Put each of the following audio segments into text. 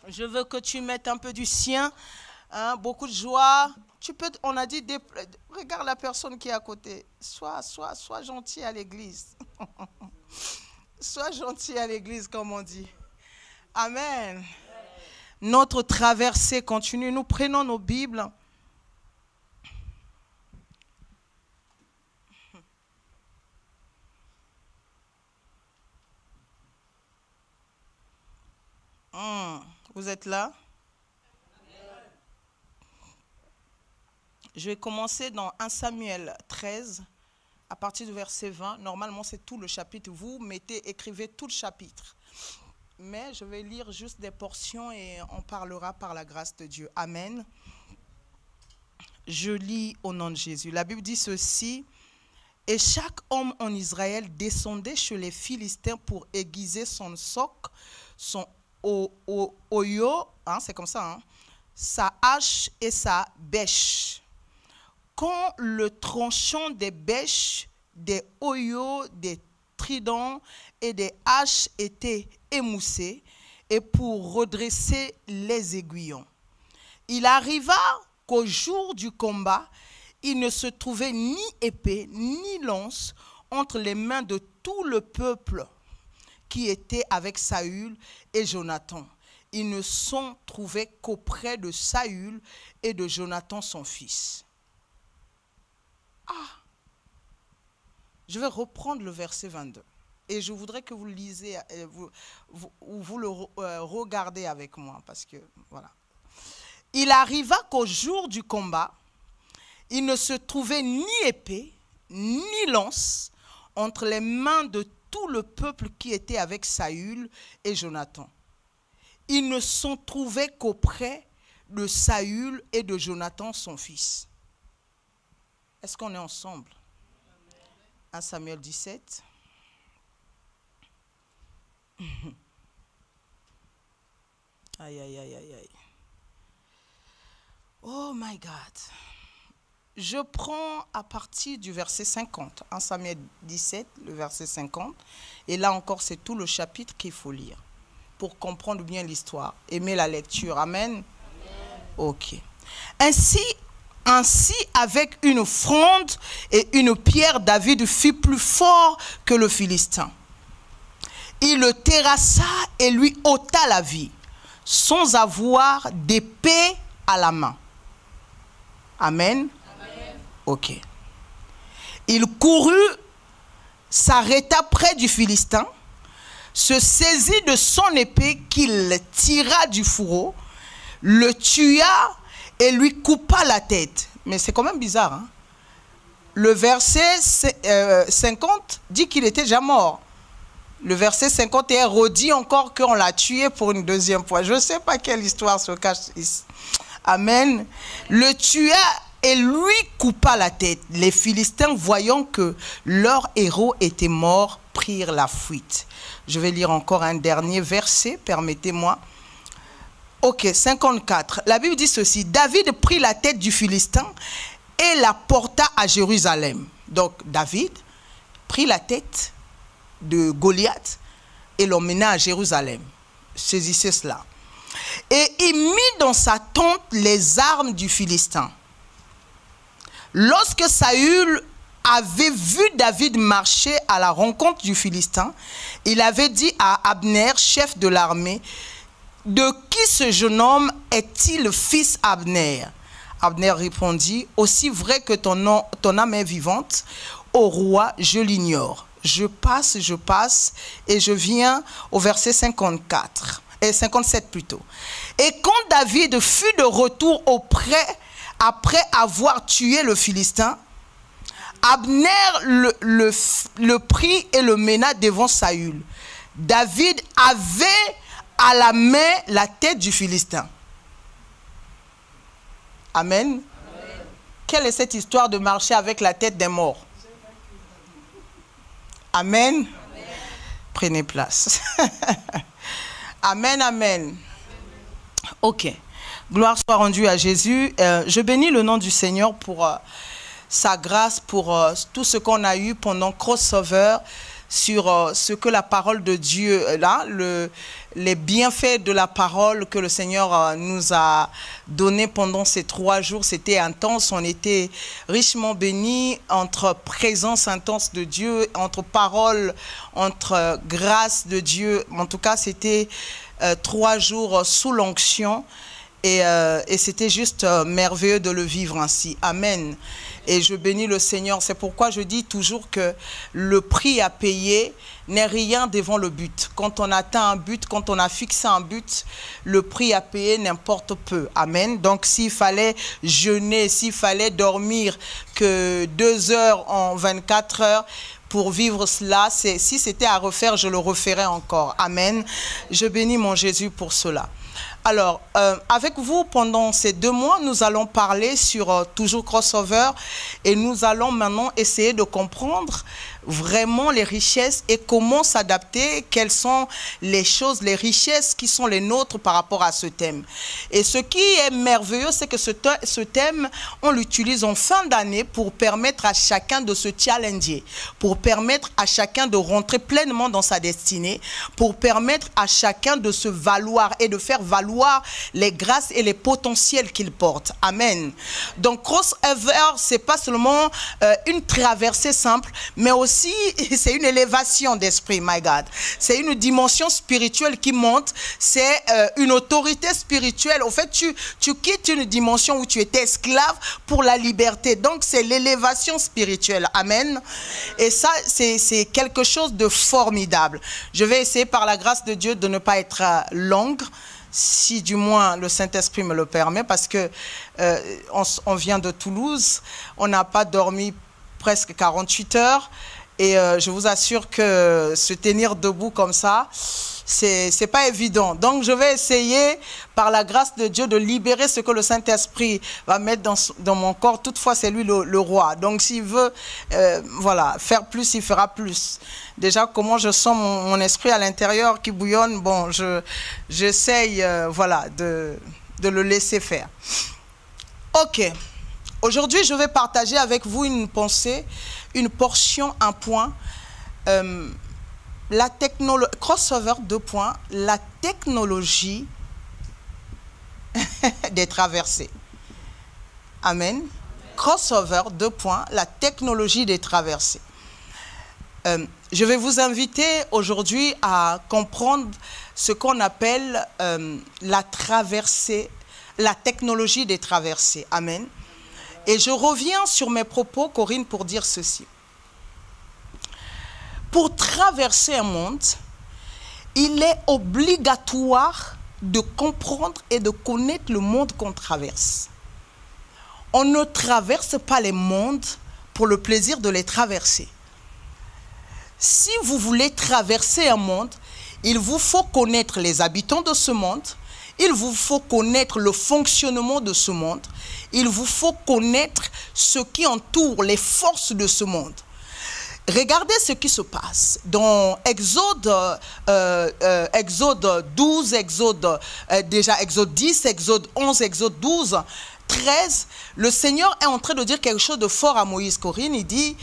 Je veux que tu mettes un peu du sien, hein, beaucoup de joie. Tu peux, on a dit, regarde la personne qui est à côté. Sois gentil à l'église. Sois gentil à l'église, comme on dit. Amen. Notre traversée continue. Nous prenons nos Bibles. Vous êtes là? Je vais commencer dans 1 Samuel 13, à partir du verset 20. Normalement, c'est tout le chapitre. Vous écrivez tout le chapitre. Mais je vais lire juste des portions et on parlera par la grâce de Dieu. Amen. Je lis au nom de Jésus. La Bible dit ceci. Et chaque homme en Israël descendait chez les Philistins pour aiguiser son soc, son oyo, hein, c'est comme ça, hein, sa hache et sa bêche. Quand le tranchant des bêches, des oyaux, des tridents et des haches était émoussé, et pour redresser les aiguillons, il arriva qu'au jour du combat, il ne se trouvait ni épée ni lance entre les mains de tout le peuple qui était avec Saül et Jonathan. Ils ne sont trouvés qu'auprès de Saül et de Jonathan son fils. Je vais reprendre le verset 22 et je voudrais que vous le lisez, vous le regardez avec moi parce que voilà. Il arriva qu'au jour du combat, il ne se trouvait ni épée ni lance entre les mains de tout le peuple qui était avec Saül et Jonathan. Ils ne sont trouvés qu'auprès de Saül et de Jonathan son fils. Est-ce qu'on est ensemble? 1 Samuel 17. Aïe, aïe, aïe, aïe, aïe. Oh my God. Je prends à partir du verset 50. 1 Samuel 17, le verset 50. Et là encore, c'est tout le chapitre qu'il faut lire pour comprendre bien l'histoire. Aimer la lecture. Amen. Amen. Ok. Ainsi, avec une fronde et une pierre, David fut plus fort que le Philistin. Il le terrassa et lui ôta la vie, sans avoir d'épée à la main. Amen. Amen. Ok. Il courut, s'arrêta près du Philistin, se saisit de son épée qu'il tira du fourreau, le tua et lui coupa la tête. Mais c'est quand même bizarre. Hein? Le verset 50 dit qu'il était déjà mort. Le verset 51 redit encore qu'on l'a tué pour une deuxième fois. Je ne sais pas quelle histoire se cache ici. Amen. Le tua et lui coupa la tête. Les Philistins, voyant que leur héros était mort, prirent la fuite. Je vais lire encore un dernier verset, permettez-moi. Ok, 54. La Bible dit ceci. David prit la tête du Philistin et la porta à Jérusalem. Donc, David prit la tête de Goliath et l'emmena à Jérusalem. Saisissez cela. Et il mit dans sa tente les armes du Philistin. Lorsque Saül avait vu David marcher à la rencontre du Philistin, il avait dit à Abner, chef de l'armée, « De qui ce jeune homme est-il le fils Abner ?» Abner répondit, « Aussi vrai que ton âme est vivante, ô roi, je l'ignore. Je passe, et je viens au verset 54, et 57 plutôt. Et quand David fut de retour après avoir tué le Philistin, Abner le prit et le mena devant Saül. David avait à la main la tête du Philistin. Amen. Amen. Quelle est cette histoire de marcher avec la tête des morts? Amen. Amen. Prenez place. Amen, amen. Ok. Gloire soit rendue à Jésus. Je bénis le nom du Seigneur pour sa grâce, pour tout ce qu'on a eu pendant Crossover. sur ce que la parole de Dieu, là, les bienfaits de la parole que le Seigneur nous a donné pendant ces 3 jours. C'était intense, on était richement bénis entre présence intense de Dieu, entre paroles, entre grâce de Dieu. En tout cas, c'était 3 jours sous l'onction et c'était juste merveilleux de le vivre ainsi. Amen. Et je bénis le Seigneur. C'est pourquoi je dis toujours que le prix à payer n'est rien devant le but. Quand on atteint un but, quand on a fixé un but, le prix à payer n'importe peu. Amen. Donc s'il fallait jeûner, s'il fallait dormir que 2 heures en 24 heures, pour vivre cela, si c'était à refaire, je le referais encore. Amen. Je bénis mon Jésus pour cela. Alors, avec vous, pendant ces 2 mois, nous allons parler sur toujours Crossover et nous allons maintenant essayer de comprendre vraiment les richesses et comment s'adapter, quelles sont les choses, les richesses qui sont les nôtres par rapport à ce thème. Et ce qui est merveilleux, c'est que ce thème, on l'utilise en fin d'année pour permettre à chacun de se challenger, pour permettre à chacun de rentrer pleinement dans sa destinée, pour permettre à chacun de se valoir et de faire valoir les grâces et les potentiels qu'il porte. Amen. Donc, Crossover, c'est pas seulement une traversée simple, mais aussi c'est une élévation d'esprit, my God. C'est une dimension spirituelle qui monte, c'est une autorité spirituelle. Au fait, tu quittes une dimension où tu étais esclave pour la liberté. Donc, c'est l'élévation spirituelle. Amen. Et ça, c'est quelque chose de formidable. Je vais essayer par la grâce de Dieu de ne pas être longue, si du moins le Saint-Esprit me le permet, parce que on vient de Toulouse, on n'a pas dormi presque 48 heures, et je vous assure que se tenir debout comme ça, c'est pas évident. Donc je vais essayer, par la grâce de Dieu, de libérer ce que le Saint-Esprit va mettre dans mon corps. Toutefois, c'est lui le roi. Donc s'il veut voilà, faire plus, il fera plus. Déjà, comment je sens mon esprit à l'intérieur qui bouillonne, bon, j'essaye voilà, de le laisser faire. Ok. Aujourd'hui, je vais partager avec vous une pensée, une portion, un point. La technologie, Crossover 2 points, la technologie des traversées. Amen. Crossover 2 points, la technologie des traversées. Je vais vous inviter aujourd'hui à comprendre ce qu'on appelle la traversée, la technologie des traversées. Amen. Et je reviens sur mes propos, Corinne, pour dire ceci. Pour traverser un monde, il est obligatoire de comprendre et de connaître le monde qu'on traverse. On ne traverse pas les mondes pour le plaisir de les traverser. Si vous voulez traverser un monde, il vous faut connaître les habitants de ce monde, il vous faut connaître le fonctionnement de ce monde, il vous faut connaître ce qui entoure les forces de ce monde. Regardez ce qui se passe dans Exode 12, Exode 10, Exode 11, Exode 12, 13. Le Seigneur est en train de dire quelque chose de fort à Moïse. Corinne, il dit,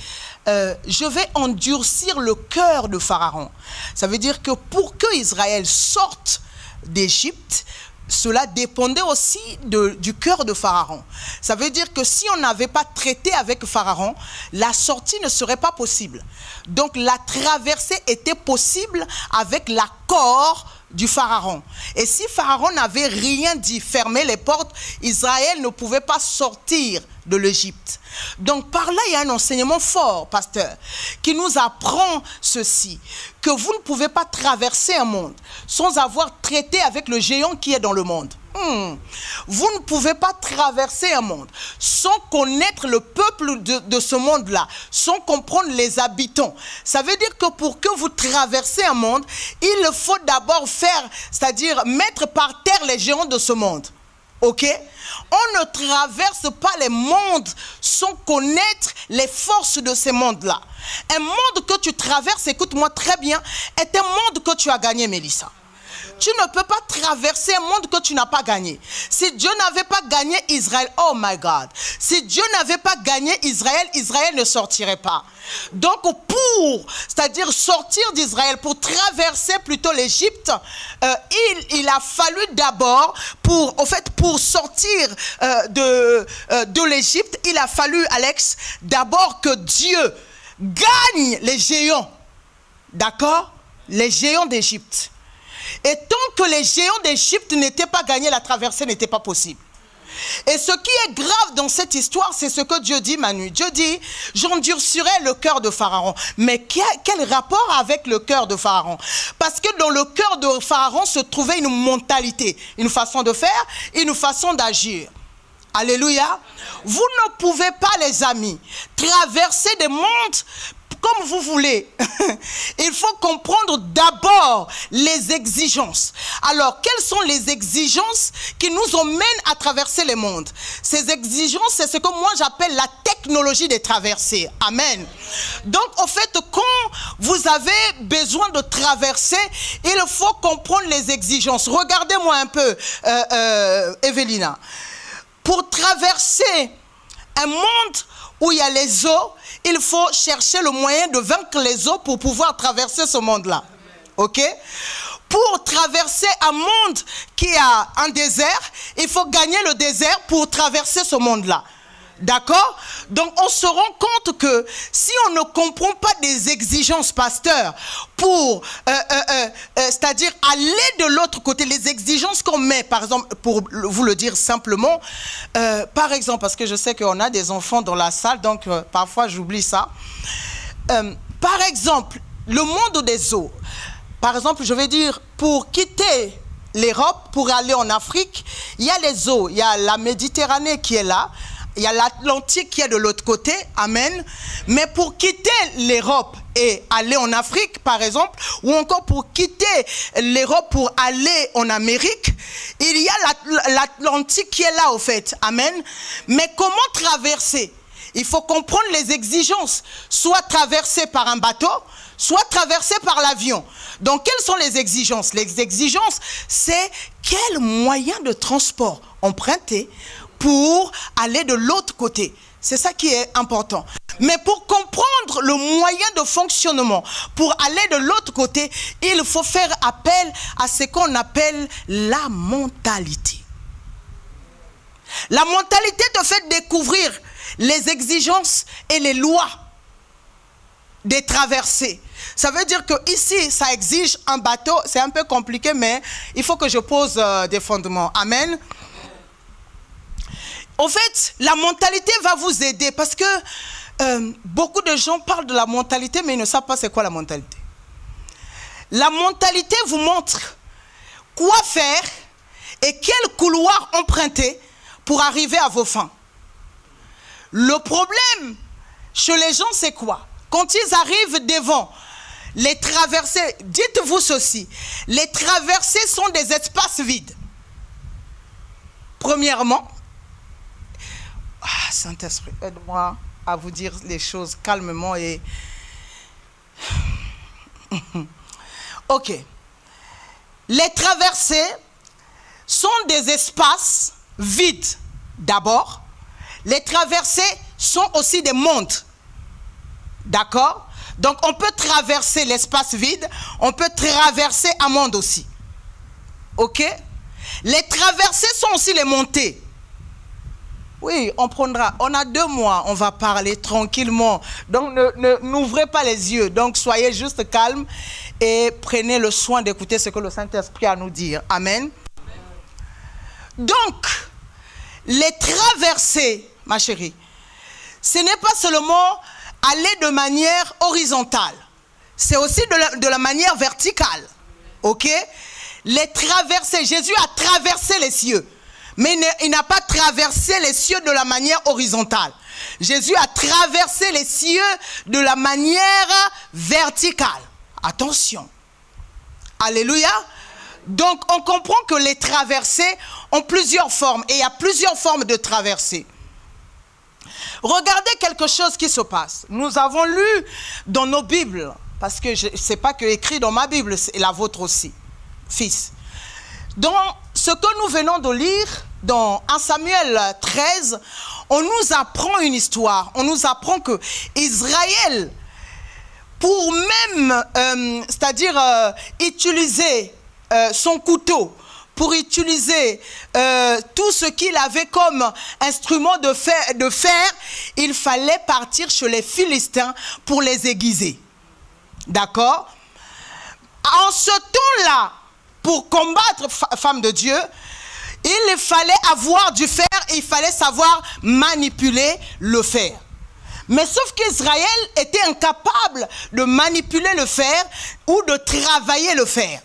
je vais endurcir le cœur de Pharaon. Ça veut dire que pour que Israël sorte d'Égypte, cela dépendait aussi du cœur de Pharaon. Ça veut dire que si on n'avait pas traité avec Pharaon, la sortie ne serait pas possible. Donc la traversée était possible avec l'accord du Pharaon. Et si Pharaon n'avait rien dit, fermé les portes, Israël ne pouvait pas sortir de l'Égypte. Donc par là, il y a un enseignement fort, pasteur, qui nous apprend ceci, que vous ne pouvez pas traverser un monde sans avoir traité avec le géant qui est dans le monde. Vous ne pouvez pas traverser un monde sans connaître le peuple de ce monde-là, sans comprendre les habitants. Ça veut dire que pour que vous traversez un monde, il faut d'abord faire, c'est-à-dire mettre par terre les géants de ce monde. Ok? On ne traverse pas les mondes sans connaître les forces de ces mondes-là. Un monde que tu traverses, écoute-moi très bien, est un monde que tu as gagné, Mélissa. Tu ne peux pas traverser un monde que tu n'as pas gagné. Si Dieu n'avait pas gagné Israël, oh my God, si Dieu n'avait pas gagné Israël, Israël ne sortirait pas. Donc c'est-à-dire sortir d'Israël, pour traverser plutôt l'Égypte, il a fallu d'abord, pour sortir de l'Égypte, il a fallu, Alex, d'abord que Dieu gagne les géants, d'accord? Les géants d'Égypte. Et tant que les géants d'Égypte n'étaient pas gagnés, la traversée n'était pas possible. Et ce qui est grave dans cette histoire, c'est ce que Dieu dit, Manu. Dieu dit, j'endurcirai le cœur de Pharaon. Mais quel rapport avec le cœur de Pharaon? Parce que dans le cœur de Pharaon se trouvait une mentalité, une façon de faire, une façon d'agir. Alléluia. Vous ne pouvez pas, les amis, traverser des mondes comme vous voulez. Il faut comprendre d'abord les exigences. Alors, quelles sont les exigences qui nous emmènent à traverser les mondes? Ces exigences, c'est ce que moi j'appelle la technologie des traversées. Amen. Donc, en fait, quand vous avez besoin de traverser, il faut comprendre les exigences. Regardez-moi un peu, Evelina. Pour traverser un monde où il y a les eaux, il faut chercher le moyen de vaincre les eaux pour pouvoir traverser ce monde-là. Ok? Pour traverser un monde qui a un désert, il faut gagner le désert pour traverser ce monde-là. D'accord? Donc on se rend compte que si on ne comprend pas des exigences, pasteur, pour c'est-à-dire aller de l'autre côté, les exigences qu'on met, par exemple, pour vous le dire simplement, par exemple, parce que je sais qu'on a des enfants dans la salle, donc parfois j'oublie ça. Par exemple, le monde des eaux, par exemple, je vais dire, pour quitter l'Europe, pour aller en Afrique, il y a les eaux, il y a la Méditerranée qui est là, il y a l'Atlantique qui est de l'autre côté, amen. Mais pour quitter l'Europe et aller en Afrique, par exemple, ou encore pour quitter l'Europe pour aller en Amérique, il y a l'Atlantique qui est là, au fait, amen. Mais comment traverser? Il faut comprendre les exigences, soit traverser par un bateau, soit traversé par l'avion. Donc, quelles sont les exigences? Les exigences, c'est quel moyen de transport emprunter pour aller de l'autre côté. C'est ça qui est important. Mais pour comprendre le moyen de fonctionnement, pour aller de l'autre côté, il faut faire appel à ce qu'on appelle la mentalité. La mentalité te fait découvrir les exigences et les lois des traversées. Ça veut dire que ici, ça exige un bateau. C'est un peu compliqué, mais il faut que je pose des fondements. Amen. En fait, la mentalité va vous aider parce que beaucoup de gens parlent de la mentalité, mais ils ne savent pas c'est quoi la mentalité. La mentalité vous montre quoi faire et quel couloir emprunter pour arriver à vos fins. Le problème chez les gens, c'est quoi? Quand ils arrivent devant les traversées, dites-vous ceci, les traversées sont des espaces vides. Premièrement, Saint-Esprit, aide-moi à vous dire les choses calmement et... Ok. Les traversées sont des espaces vides d'abord. Les traversées sont aussi des mondes. D'accord? Donc on peut traverser l'espace vide, on peut traverser un monde aussi. Ok? Les traversées sont aussi les montées. Oui, on prendra. On a 2 mois, on va parler tranquillement. Donc, n'ouvrez pas les yeux. Donc, soyez juste calmes et prenez le soin d'écouter ce que le Saint-Esprit a à nous dire. Amen. Donc, les traversées, ma chérie, ce n'est pas seulement aller de manière horizontale. C'est aussi de la manière verticale. Ok? Les traversées, Jésus a traversé les cieux. Mais il n'a pas traversé les cieux de la manière horizontale. Jésus a traversé les cieux de la manière verticale. Attention. Alléluia. Donc, on comprend que les traversées ont plusieurs formes. Et il y a plusieurs formes de traversées. Regardez quelque chose qui se passe. Nous avons lu dans nos Bibles, parce que ce n'est pas que écrit dans ma Bible, c'est la vôtre aussi, fils. Dans ce que nous venons de lire, dans 1 Samuel 13, on nous apprend une histoire. On nous apprend que Israël, pour même, c'est-à-dire utiliser son couteau, pour utiliser tout ce qu'il avait comme instrument de fer, il fallait partir chez les Philistins pour les aiguiser. D'accord? En ce temps-là, pour combattre femme de Dieu, il fallait avoir du fer et il fallait savoir manipuler le fer. Mais sauf qu'Israël était incapable de manipuler le fer ou de travailler le fer.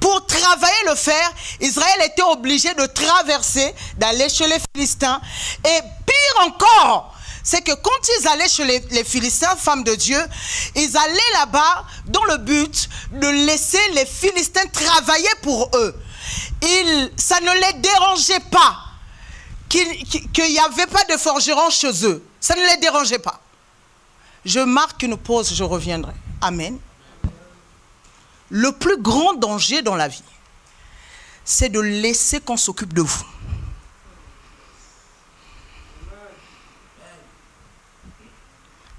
Pour travailler le fer, Israël était obligé de traverser, d'aller chez les Philistins. Et pire encore, c'est que quand ils allaient chez les Philistins, femmes de Dieu, ils allaient là-bas dans le but de laisser les Philistins travailler pour eux. Ça ne les dérangeait pas qu'il n'y avait pas de forgerons chez eux. Ça ne les dérangeait pas. Je marque une pause, je reviendrai. Amen. Le plus grand danger dans la vie, c'est de laisser qu'on s'occupe de vous.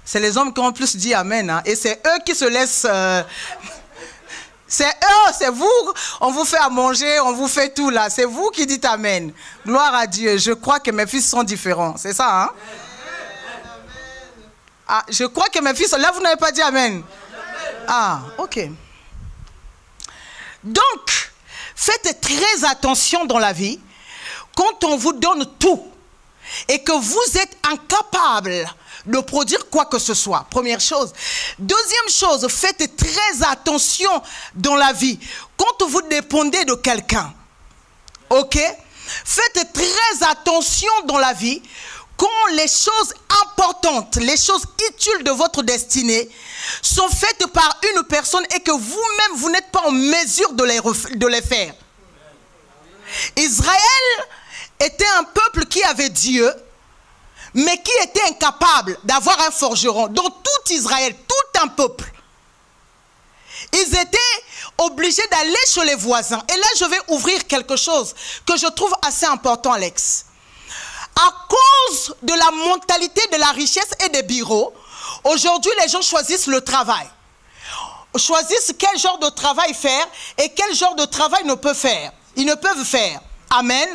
C'est les hommes qui ont plus dit Amen. Hein, et c'est eux qui se laissent... c'est eux, c'est vous. On vous fait à manger, on vous fait tout là. C'est vous qui dites Amen. Gloire à Dieu. Je crois que mes fils sont différents. C'est ça, hein? Ah, je crois que mes fils... Là, vous n'avez pas dit Amen. Ah, ok. Donc, faites très attention dans la vie quand on vous donne tout et que vous êtes incapable de produire quoi que ce soit. Première chose. Deuxième chose, faites très attention dans la vie quand vous dépendez de quelqu'un. Ok? Faites très attention dans la vie quand les choses importantes, les choses utiles de votre destinée sont faites par une personne et que vous-même, vous n'êtes pas en mesure de les faire. Israël était un peuple qui avait Dieu, mais qui était incapable d'avoir un forgeron. Dans tout Israël, tout un peuple, ils étaient obligés d'aller chez les voisins. Et là, je vais ouvrir quelque chose que je trouve assez important, Alex. À cause de la mentalité de la richesse et des bureaux, aujourd'hui, les gens choisissent le travail. Choisissent quel genre de travail faire et quel genre de travail ne peuvent faire. Ils ne peuvent faire. Amen.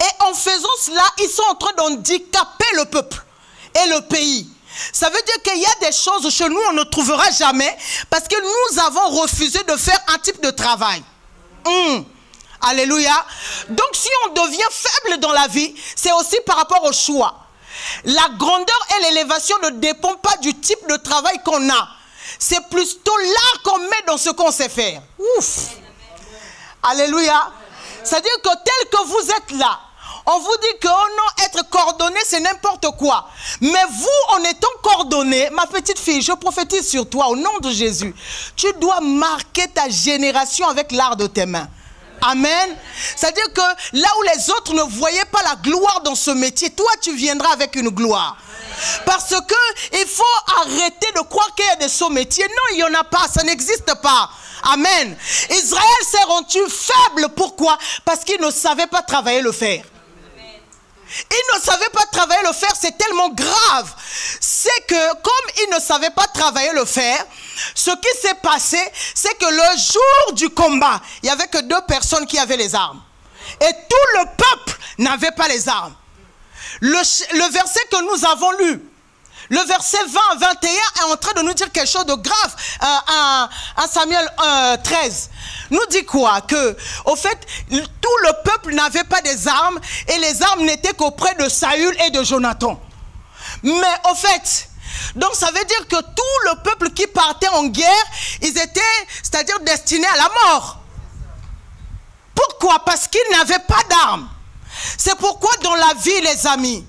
Et en faisant cela, ils sont en train d'handicaper le peuple et le pays. Ça veut dire qu'il y a des choses chez nous, on ne trouvera jamais parce que nous avons refusé de faire un type de travail. Alléluia. Donc si on devient faible dans la vie, c'est aussi par rapport au choix. La grandeur et l'élévation ne dépendent pas du type de travail qu'on a. C'est plutôt là qu'on met dans ce qu'on sait faire. Ouf. Alléluia. C'est-à-dire que tel que vous êtes là, on vous dit que oh non, être coordonné, c'est n'importe quoi. Mais vous, en étant coordonné, ma petite fille, je prophétise sur toi au nom de Jésus. Tu dois marquer ta génération avec l'art de tes mains. Amen. C'est-à-dire que là où les autres ne voyaient pas la gloire dans ce métier, toi tu viendras avec une gloire. Parce que il faut arrêter de croire qu'il y a des sauts métiers. Non, il n'y en a pas, ça n'existe pas. Amen. Israël s'est rendu faible. Pourquoi? Parce qu'il ne savait pas travailler le fer. Il ne savait pas travailler le fer, c'est tellement grave. C'est que comme il ne savait pas travailler le fer, ce qui s'est passé, c'est que le jour du combat, il n'y avait que 2 personnes qui avaient les armes. Et tout le peuple n'avait pas les armes. Le verset que nous avons lu, le verset 20-21 est en train de nous dire quelque chose de grave. 1 Samuel 13 nous dit quoi? Que, au fait, tout le peuple n'avait pas des armes et les armes n'étaient qu'auprès de Saül et de Jonathan. Mais au fait, donc ça veut dire que tout le peuple qui partait en guerre, ils étaient, c'est-à-dire destinés à la mort. Pourquoi? Parce qu'ils n'avaient pas d'armes. C'est pourquoi dans la vie, les amis,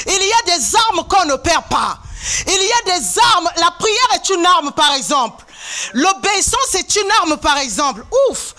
il y a des armes qu'on ne perd pas. Il y a des armes. La prière est une arme, par exemple. L'obéissance est une arme, par exemple. Ouf.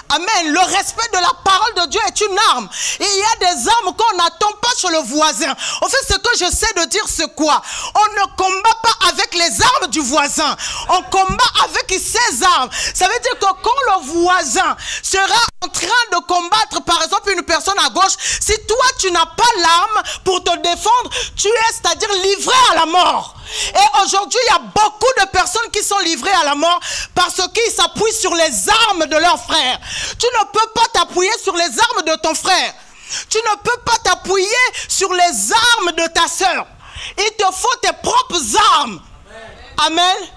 Amen. Le respect de la parole de Dieu est une arme. Et il y a des armes qu'on n'attend pas sur le voisin. En fait, ce que j'essaie de dire, c'est quoi? On ne combat pas avec les armes du voisin. On combat avec ses armes. Ça veut dire que quand le voisin sera en train de combattre, par exemple, une personne à gauche, si toi, tu n'as pas l'arme pour te défendre, tu es, c'est-à-dire livré à la mort. Et aujourd'hui, il y a beaucoup de personnes qui sont livrées à la mort parce qu'ils s'appuient sur les armes de leur frère. Tu ne peux pas t'appuyer sur les armes de ton frère. Tu ne peux pas t'appuyer sur les armes de ta sœur. Il te faut tes propres armes. Amen. Amen.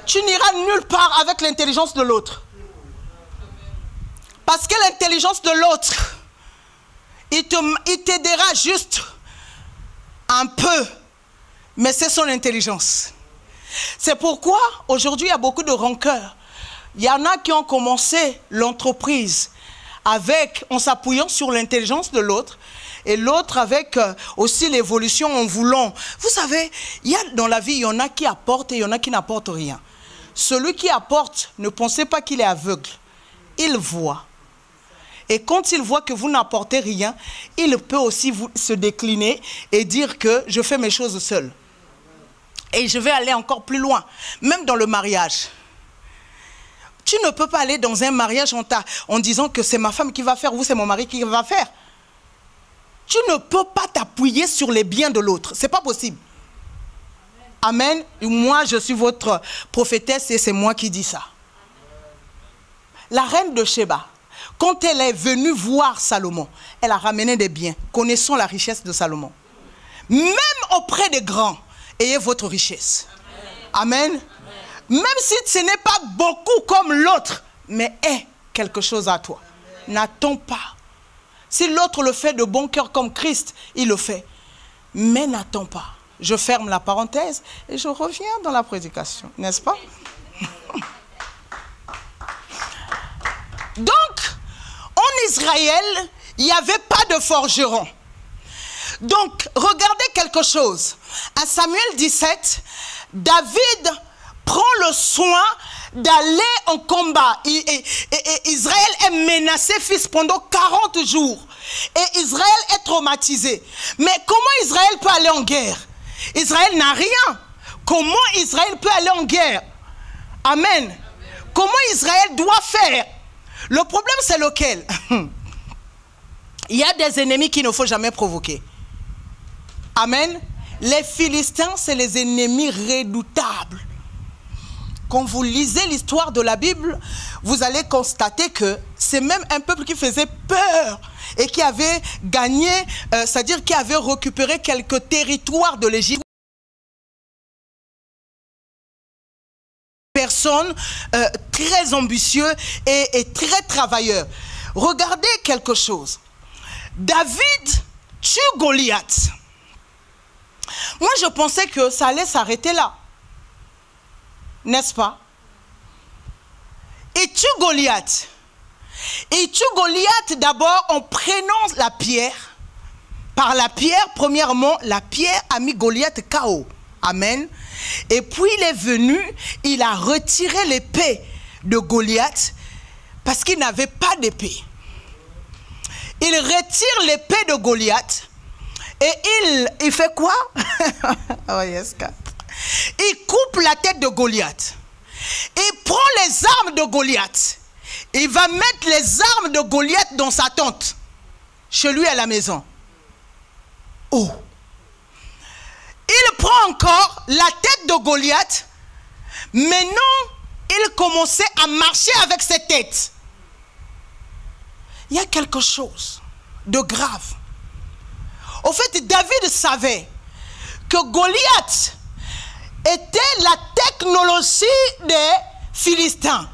Tu n'iras nulle part avec l'intelligence de l'autre. Parce que l'intelligence de l'autre, il t'aidera juste un peu. Mais c'est son intelligence. C'est pourquoi aujourd'hui il y a beaucoup de rancœur. Il y en a qui ont commencé l'entreprise en s'appuyant sur l'intelligence de l'autre. Et l'autre avec aussi l'évolution en voulant. Vous savez, dans la vie, il y en a qui apportent et il y en a qui n'apportent rien. Celui qui apporte, ne pensez pas qu'il est aveugle. Il voit. Et quand il voit que vous n'apportez rien, il peut aussi se décliner et dire que je fais mes choses seul. Et je vais aller encore plus loin, même dans le mariage. Tu ne peux pas aller dans un mariage en disant que c'est ma femme qui va faire ou c'est mon mari qui va faire. Tu ne peux pas t'appuyer sur les biens de l'autre. Ce n'est pas possible. Amen. Moi, je suis votre prophétesse et c'est moi qui dis ça. La reine de Sheba, quand elle est venue voir Salomon, elle a ramené des biens. Connaissons la richesse de Salomon. Même auprès des grands, ayez votre richesse. Amen. Amen. Même si ce n'est pas beaucoup comme l'autre, mais aie quelque chose à toi. N'attends pas. Si l'autre le fait de bon cœur comme Christ, il le fait. Mais n'attends pas. Je ferme la parenthèse et je reviens dans la prédication. N'est-ce pas? Donc, en Israël, il n'y avait pas de forgeron. Donc, regardez quelque chose. À Samuel 17, David prend le soin d'aller en combat. Et Israël est menacé, fils, pendant 40 jours. Et Israël est traumatisé. Mais comment Israël peut aller en guerre? Israël n'a rien. Comment Israël peut aller en guerre? Amen. Comment Israël doit faire? Le problème, c'est lequel? Il y a des ennemis qu'il ne faut jamais provoquer. Amen. Les Philistins, c'est les ennemis redoutables. Quand vous lisez l'histoire de la Bible, vous allez constater que c'est même un peuple qui faisait peur et qui avait gagné, c'est-à-dire qui avait récupéré quelques territoires de l'Égypte. Personnes très ambitieux et très travailleurs. Regardez quelque chose. David tue Goliath. Moi, je pensais que ça allait s'arrêter là. N'est-ce pas? Il tue Goliath. Il tue Goliath d'abord en prenant la pierre. Par la pierre, premièrement, la pierre a mis Goliath KO. Amen. Et puis il est venu, il a retiré l'épée de Goliath parce qu'il n'avait pas d'épée. Il retire l'épée de Goliath et il fait quoi? Oh yes, God. Il coupe la tête de Goliath. Il prend les armes de Goliath. Il va mettre les armes de Goliath dans sa tente, chez lui à la maison. Oh! Il prend encore la tête de Goliath. Maintenant, il commençait à marcher avec cette tête. Il y a quelque chose de grave. Au fait, David savait que Goliath était la technologie des Philistins.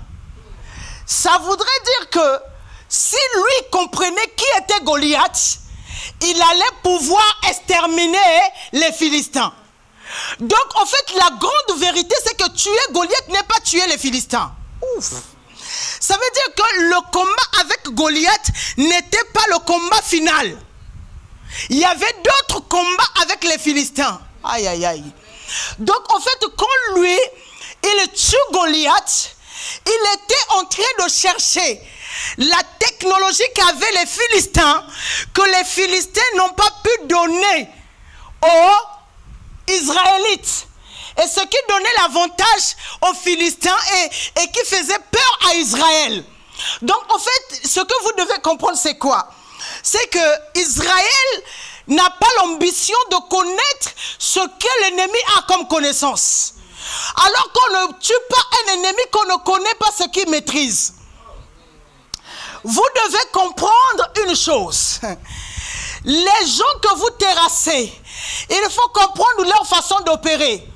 Ça voudrait dire que si lui comprenait qui était Goliath, il allait pouvoir exterminer les Philistins. Donc, en fait, la grande vérité, c'est que tuer Goliath n'est pas tuer les Philistins. Ouf! Ça veut dire que le combat avec Goliath n'était pas le combat final. Il y avait d'autres combats avec les Philistins. Aïe, aïe, aïe. Donc, en fait, quand lui, il tue Goliath, il était en train de chercher la technologie qu'avaient les Philistins, que les Philistins n'ont pas pu donner aux Israélites. Et ce qui donnait l'avantage aux Philistins et qui faisait peur à Israël. Donc en fait, ce que vous devez comprendre, c'est quoi? C'est que Israël n'a pas l'ambition de connaître ce que l'ennemi a comme connaissance. Alors qu'on ne tue pas un ennemi qu'on ne connaît pas ce qu'il maîtrise. Vous devez comprendre une chose. Les gens que vous terrassez, il faut comprendre leur façon d'opérer.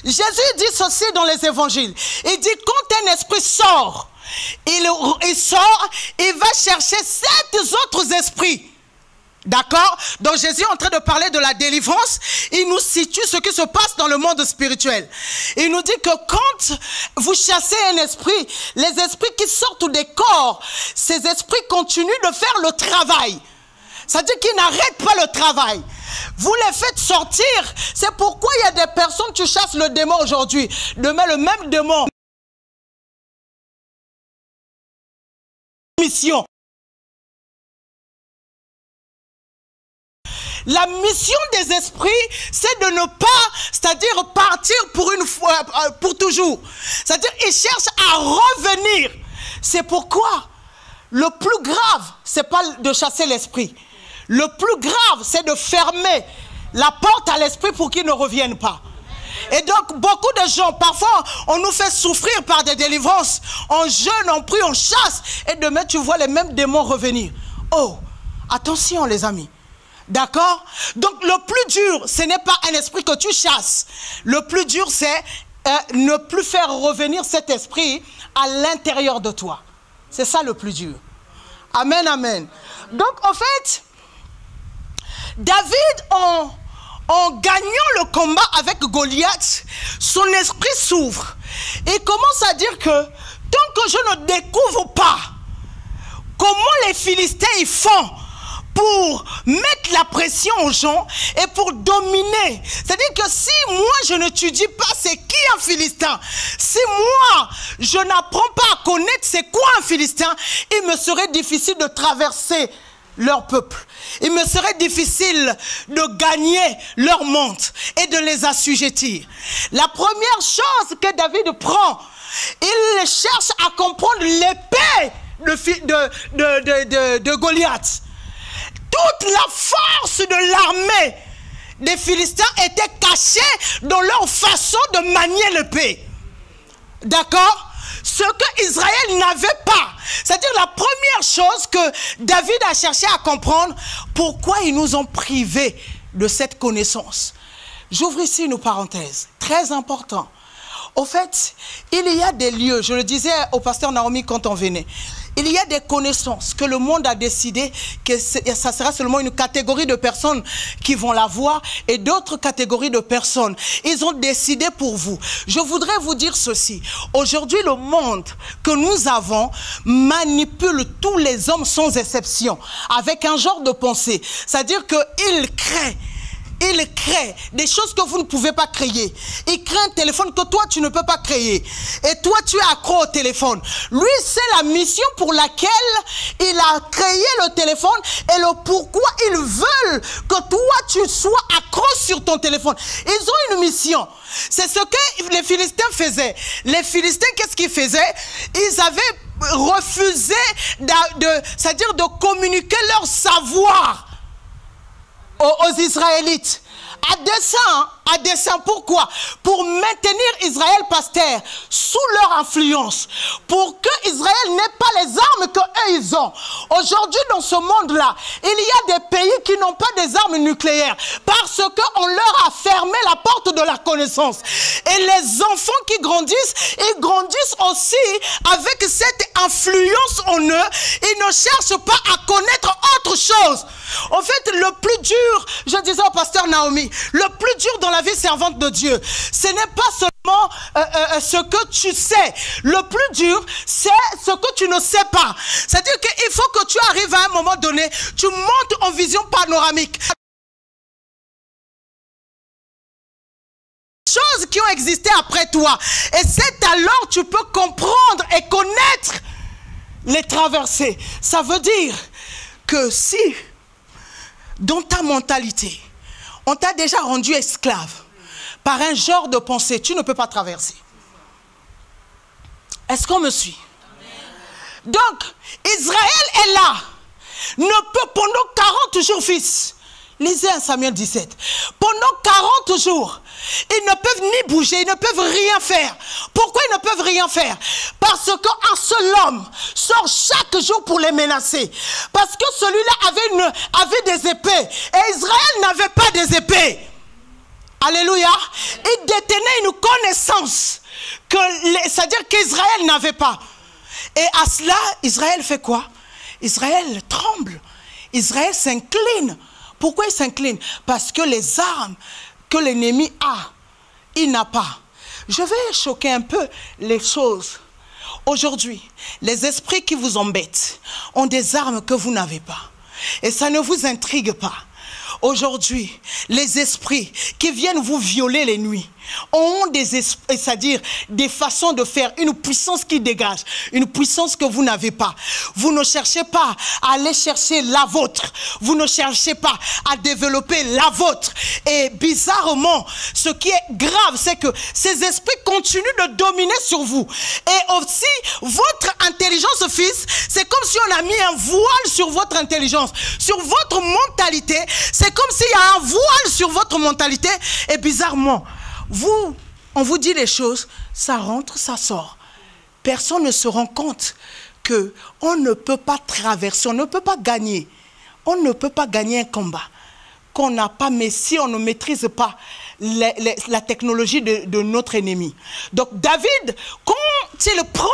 Jésus dit ceci dans les évangiles. Il dit, quand un esprit sort, il sort, il va chercher 7 autres esprits. D'accord? Donc Jésus est en train de parler de la délivrance. Il nous situe ce qui se passe dans le monde spirituel. Il nous dit que quand vous chassez un esprit, les esprits qui sortent des corps, ces esprits continuent de faire le travail. C'est-à-dire qu'ils n'arrêtent pas le travail. Vous les faites sortir. C'est pourquoi il y a des personnes, tu chasses le démon aujourd'hui. Demain, le même démon. Mission. La mission des esprits, c'est de ne pas, c'est-à-dire partir pour une fois, pour toujours. C'est-à-dire ils cherchent à revenir. C'est pourquoi le plus grave, c'est pas de chasser l'esprit. Le plus grave, c'est de fermer la porte à l'esprit pour qu'il ne revienne pas. Et donc, beaucoup de gens, parfois, on nous fait souffrir par des délivrances. On jeûne, on prie, on chasse. Et demain, tu vois les mêmes démons revenir. Oh, attention les amis. D'accord? Donc, le plus dur, ce n'est pas un esprit que tu chasses. Le plus dur, c'est ne plus faire revenir cet esprit à l'intérieur de toi. C'est ça le plus dur. Amen, amen. Donc, en fait, David, en gagnant le combat avec Goliath, son esprit s'ouvre. Et commence à dire que tant que je ne découvre pas comment les Philistins y font pour mettre la pression aux gens et pour dominer. C'est-à-dire que si moi je n'étudie pas c'est qui un Philistin, si moi je n'apprends pas à connaître c'est quoi un Philistin, il me serait difficile de traverser leur peuple. Il me serait difficile de gagner leur monde et de les assujettir. La première chose que David prend, il cherche à comprendre l'épée de Goliath. Toute la force de l'armée des Philistins était cachée dans leur façon de manier l'épée. D'accord? Ce que Israël n'avait pas. C'est-à-dire la première chose que David a cherché à comprendre, pourquoi ils nous ont privés de cette connaissance. J'ouvre ici une parenthèse, très important. Au fait, il y a des lieux, je le disais au pasteur Naomi quand on venait, il y a des connaissances que le monde a décidé que ça sera seulement une catégorie de personnes qui vont l'avoir et d'autres catégories de personnes. Ils ont décidé pour vous. Je voudrais vous dire ceci. Aujourd'hui, le monde que nous avons manipule tous les hommes sans exception avec un genre de pensée. C'est-à-dire qu'il crée. Il crée des choses que vous ne pouvez pas créer. Il crée un téléphone que toi, tu ne peux pas créer. Et toi, tu es accro au téléphone. Lui, c'est la mission pour laquelle il a créé le téléphone et le pourquoi ils veulent que toi, tu sois accro sur ton téléphone. Ils ont une mission. C'est ce que les Philistins faisaient. Les Philistins, qu'est-ce qu'ils faisaient? Ils avaient refusé c'est-à-dire de communiquer leur savoir aux Israélites. À dessein, pourquoi? Pour maintenir Israël par terre sous leur influence, pour que Israël n'ait pas les armes qu'eux ils ont. Aujourd'hui dans ce monde-là, il y a des pays qui n'ont pas des armes nucléaires parce qu'on leur a fermé la porte de la connaissance. Et les enfants qui grandissent, ils grandissent aussi avec cette influence en eux. Ils ne cherchent pas à connaître autre chose. En fait, le plus dur, je disais au pasteur Naomi, le plus dur dans la vie servante de Dieu, ce n'est pas seulement ce que tu sais. Le plus dur, c'est ce que tu ne sais pas. C'est-à-dire qu'il faut que tu arrives à un moment donné, tu montes en vision panoramique. choses qui ont existé après toi. Et c'est alors que tu peux comprendre et connaître les traversées. Ça veut dire que si, dans ta mentalité, on t'a déjà rendu esclave par un genre de pensée, tu ne peux pas traverser. Est-ce qu'on me suit? Donc, Israël est là. Ne peut pendant 40 jours, fils. Lisez 1 Samuel 17. Pendant 40 jours, ils ne peuvent ni bouger, ils ne peuvent rien faire. Pourquoi ils ne peuvent rien faire? Parce qu'un seul homme sort chaque jour pour les menacer. Parce que celui-là avait des épées. Et Israël n'avait pas des épées. Alléluia. Il détenait une connaissance, c'est-à-dire qu'Israël n'avait pas. Et à cela, Israël fait quoi? Israël tremble. Israël s'incline. Pourquoi il s'incline? Parce que les armes que l'ennemi a, il n'a pas. Je vais choquer un peu les choses. Aujourd'hui, les esprits qui vous embêtent ont des armes que vous n'avez pas. Et ça ne vous intrigue pas. Aujourd'hui, les esprits qui viennent vous violer les nuits ont des esprits, c'est-à-dire des façons de faire, une puissance qui dégage, une puissance que vous n'avez pas. Vous ne cherchez pas à aller chercher la vôtre. Vous ne cherchez pas à développer la vôtre. Et bizarrement, ce qui est grave, c'est que ces esprits continuent de dominer sur vous. Et aussi, votre intelligence, fils, c'est comme si on a mis un voile sur votre intelligence, sur votre mentalité. C'est comme s'il y a un voile sur votre mentalité. Et bizarrement, on vous dit les choses, ça rentre, ça sort. Personne ne se rend compte qu'on ne peut pas traverser, on ne peut pas gagner. On ne peut pas gagner un combat qu'on n'a pas, mais si on ne maîtrise pas la technologie de notre ennemi. Donc David, quand il prend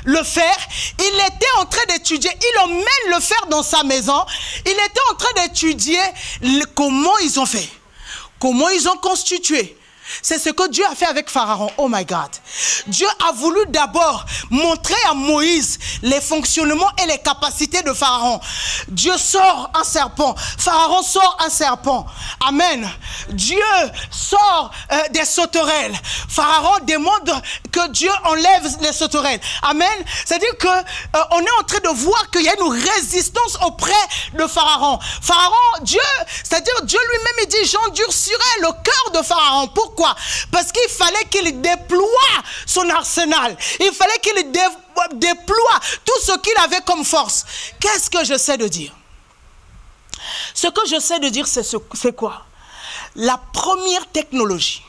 le fer, il était en train d'étudier, il emmène le fer dans sa maison, il était en train d'étudier comment ils ont fait, comment ils ont constitué. C'est ce que Dieu a fait avec Pharaon. Oh my God. Dieu a voulu d'abord montrer à Moïse les fonctionnements et les capacités de Pharaon. Dieu sort un serpent. Pharaon sort un serpent. Amen. Dieu sort des sauterelles. Pharaon demande que Dieu enlève les sauterelles. Amen. C'est-à-dire qu'on est en train de voir qu'il y a une résistance auprès de Pharaon. Pharaon, Dieu, c'est-à-dire Dieu lui-même, il dit, j'endurcirai le cœur de Pharaon. Pourquoi? Parce qu'il fallait qu'il déploie son arsenal. Il fallait qu'il déploie tout ce qu'il avait comme force. Qu'est-ce que je sais de dire? Ce que je sais de dire, c'est quoi? La première technologie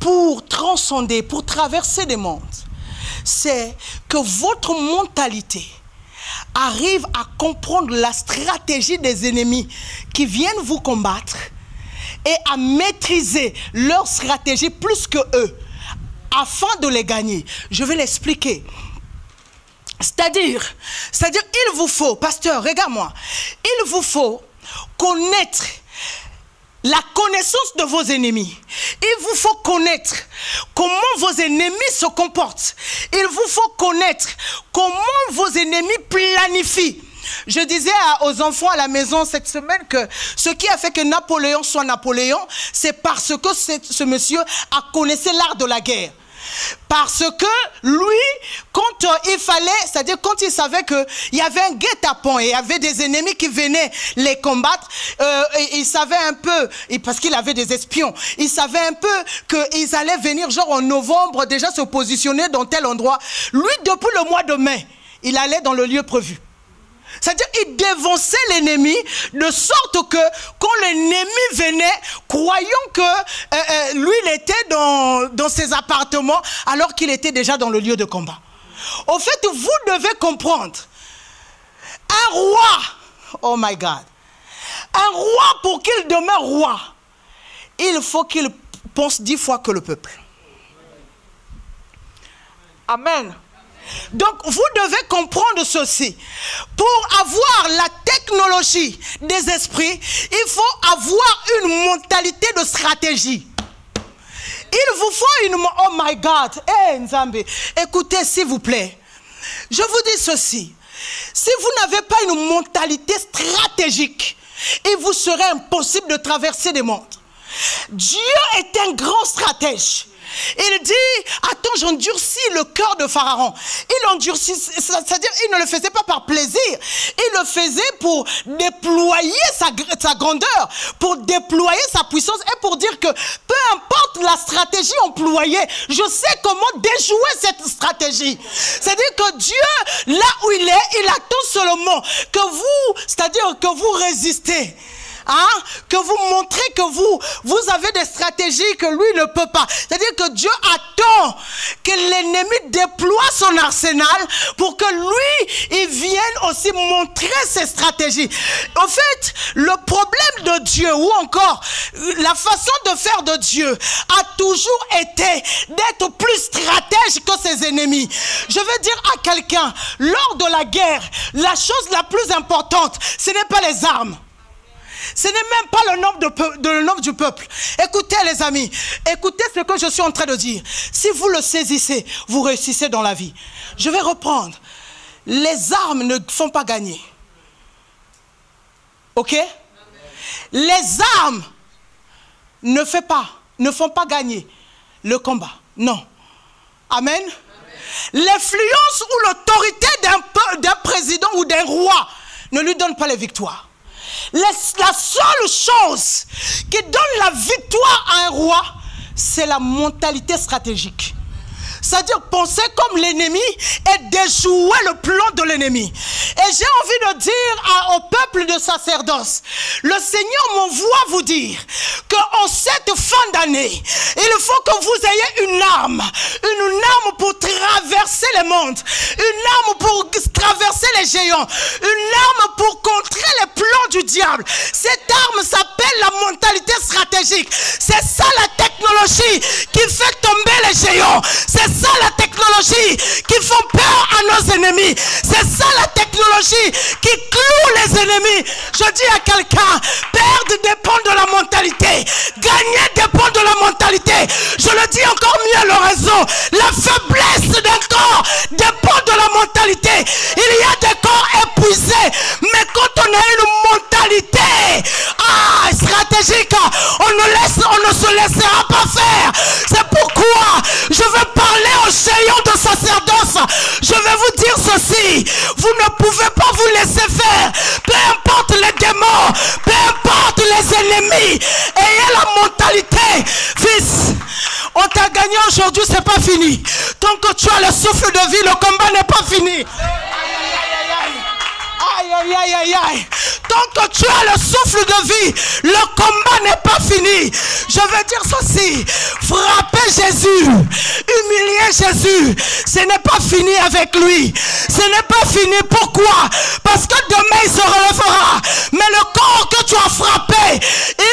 pour transcender, pour traverser des mondes, c'est que votre mentalité arrive à comprendre la stratégie des ennemis qui viennent vous combattre et à maîtriser leur stratégie plus que eux, afin de les gagner. Je vais l'expliquer. C'est-à-dire, il vous faut, pasteur, regarde-moi, il vous faut connaître la connaissance de vos ennemis. Il vous faut connaître comment vos ennemis se comportent. Il vous faut connaître comment vos ennemis planifient. Je disais aux enfants à la maison cette semaine que ce qui a fait que Napoléon soit Napoléon, c'est parce que ce monsieur a connaissé l'art de la guerre. Parce que lui, quand il fallait, c'est-à-dire quand il savait qu'il y avait un guet-apens et il y avait des ennemis qui venaient les combattre, il savait un peu, parce qu'il avait des espions, il savait un peu qu'ils allaient venir genre en novembre déjà se positionner dans tel endroit. Lui, depuis le mois de mai, il allait dans le lieu prévu. C'est-à-dire qu'il dévançait l'ennemi de sorte que quand l'ennemi venait, croyant que lui, il était dans ses appartements alors qu'il était déjà dans le lieu de combat. Au fait, vous devez comprendre, un roi, oh my God, un roi pour qu'il demeure roi, il faut qu'il pense 10 fois que le peuple. Amen. Donc, vous devez comprendre ceci. Pour avoir la technologie des esprits, il faut avoir une mentalité de stratégie. Il vous faut une... Oh my God. Hey, Nzambe. Écoutez, s'il vous plaît. Je vous dis ceci. Si vous n'avez pas une mentalité stratégique, il vous serait impossible de traverser des mondes. Dieu est un grand stratège. Il dit, attends, j'endurcis le cœur de Pharaon. Il endurcit, c'est-à-dire il ne le faisait pas par plaisir. Il le faisait pour déployer sa grandeur, pour déployer sa puissance et pour dire que peu importe la stratégie employée, je sais comment déjouer cette stratégie. C'est-à-dire que Dieu, là où il est, il attend seulement que vous, c'est-à-dire que vous résistez. Hein? Que vous montrez que vous avez des stratégies que lui ne peut pas. C'est-à-dire que Dieu attend que l'ennemi déploie son arsenal pour que lui, il vienne aussi montrer ses stratégies. En fait, le problème de Dieu, ou encore la façon de faire de Dieu, a toujours été d'être plus stratège que ses ennemis. Je veux dire à quelqu'un, lors de la guerre, la chose la plus importante, ce n'est pas les armes. Ce n'est même pas le nombre du peuple. Écoutez les amis, écoutez ce que je suis en train de dire. Si vous le saisissez, vous réussissez dans la vie. Je vais reprendre. Les armes ne font pas gagner. Ok? Amen. Les armes ne font pas gagner le combat. Non. Amen. Amen. L'influence ou l'autorité d'un président ou d'un roi ne lui donne pas les victoires. La seule chose qui donne la victoire à un roi, c'est la mentalité stratégique. C'est-à-dire penser comme l'ennemi et déjouer le plan de l'ennemi. Et j'ai envie de dire au peuple de sacerdoce, le Seigneur m'envoie vous dire qu'en cette fin d'année, il faut que vous ayez une arme pour traverser le monde, une arme pour traverser les géants, une arme pour contrer les plans du diable. Cette arme s'appelle la mentalité stratégique. C'est ça la technologie qui fait tomber les géants. C'est ça la technologie qui fait peur à nos ennemis. C'est ça la technologie qui cloue les ennemis. Je dis à quelqu'un, perdre dépend de la mentalité. Gagner dépend de la mentalité. Je le dis encore mieux, Lorenzo. La faiblesse d'un corps dépend de la mentalité. Il y a des corps épuisés. Mais quand on a une mentalité stratégique, on ne se laissera pas faire. C'est pourquoi je veux parler aux géants de sacerdoce. Je vais vous dire ceci. Vous ne pouvez pas vous laisser faire. Peu importe les démons, peu importe les ennemis. Ayez la mentalité. Fils, on t'a gagné aujourd'hui, c'est pas fini. Tant que tu as le souffle de vie, le combat n'est pas fini. Aïe, aïe, aïe, aïe. Tant que tu as le souffle de vie, le combat n'est pas fini. Je veux dire ceci. Frapper Jésus, humilier Jésus, ce n'est pas fini avec lui. Ce n'est pas fini. Pourquoi? Parce que demain il se relèvera. Mais le corps que tu as frappé,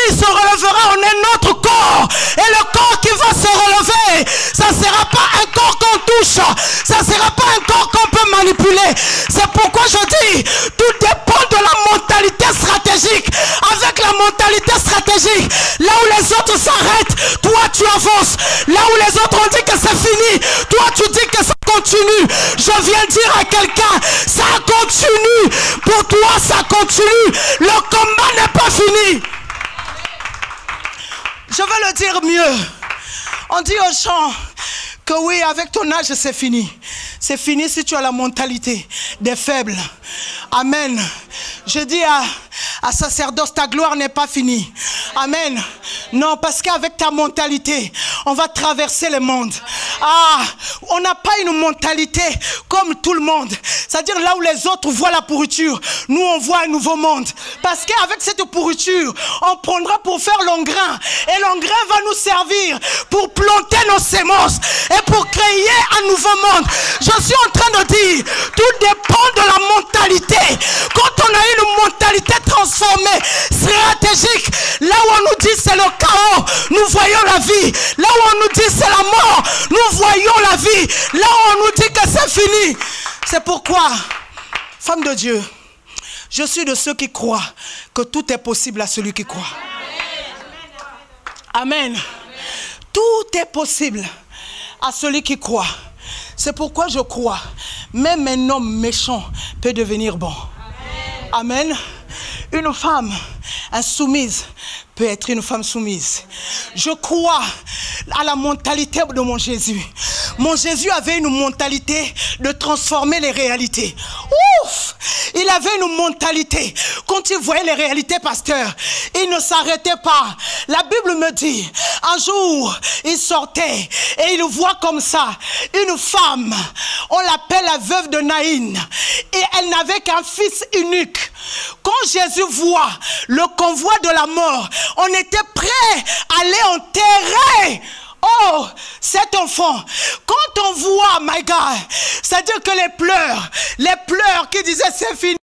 il se relèvera en un autre corps. Et le corps qui va se relever, ça ne sera pas un corps qu'on touche. Ça ne sera pas un corps qu'on peut manipuler. C'est pourquoi je dis, tout dépend de la mentalité stratégique. Avec la mentalité stratégique, là où les autres s'arrêtent, toi tu avances. Là où les autres ont dit que c'est fini, toi tu dis que ça continue. Je viens dire à quelqu'un, ça continue. Pour toi ça continue. Le combat n'est pas fini. Je veux le dire mieux. On dit aux gens que oui, avec ton âge c'est fini. C'est fini si tu as la mentalité des faibles. Amen. Je dis à sacerdoce, ta gloire n'est pas finie. Amen. Non, parce qu'avec ta mentalité, on va traverser le monde. On n'a pas une mentalité comme tout le monde. C'est-à-dire là où les autres voient la pourriture, nous on voit un nouveau monde. Parce qu'avec cette pourriture, on prendra pour faire l'engrais. Et l'engrais va nous servir pour planter nos semences et pour créer un nouveau monde. Je suis en train de dire, tout dépend de la mentalité. Quand on a une mentalité transformée, stratégique, là où on nous dit c'est le chaos, nous voyons la vie. Là où on nous dit c'est la mort, nous voyons la vie. Là où on nous dit que c'est fini. C'est pourquoi, femme de Dieu, je suis de ceux qui croient que tout est possible à celui qui croit. Amen. Tout est possible à celui qui croit. C'est pourquoi je crois, même un homme méchant peut devenir bon. Amen. Une femme insoumise peut être une femme soumise. Je crois à la mentalité de mon Jésus. Mon Jésus avait une mentalité de transformer les réalités. Ouf! Il avait une mentalité. Quand il voyait les réalités, pasteur, il ne s'arrêtait pas. La Bible me dit, un jour, il sortait et il voit comme ça une femme. On l'appelle la veuve de Naïn. Et elle n'avait qu'un fils unique. Quand Jésus voit le convoi de la mort, on était prêt à aller enterrer cet enfant. Quand on voit, my God, c'est-à-dire que les pleurs qui disaient c'est fini.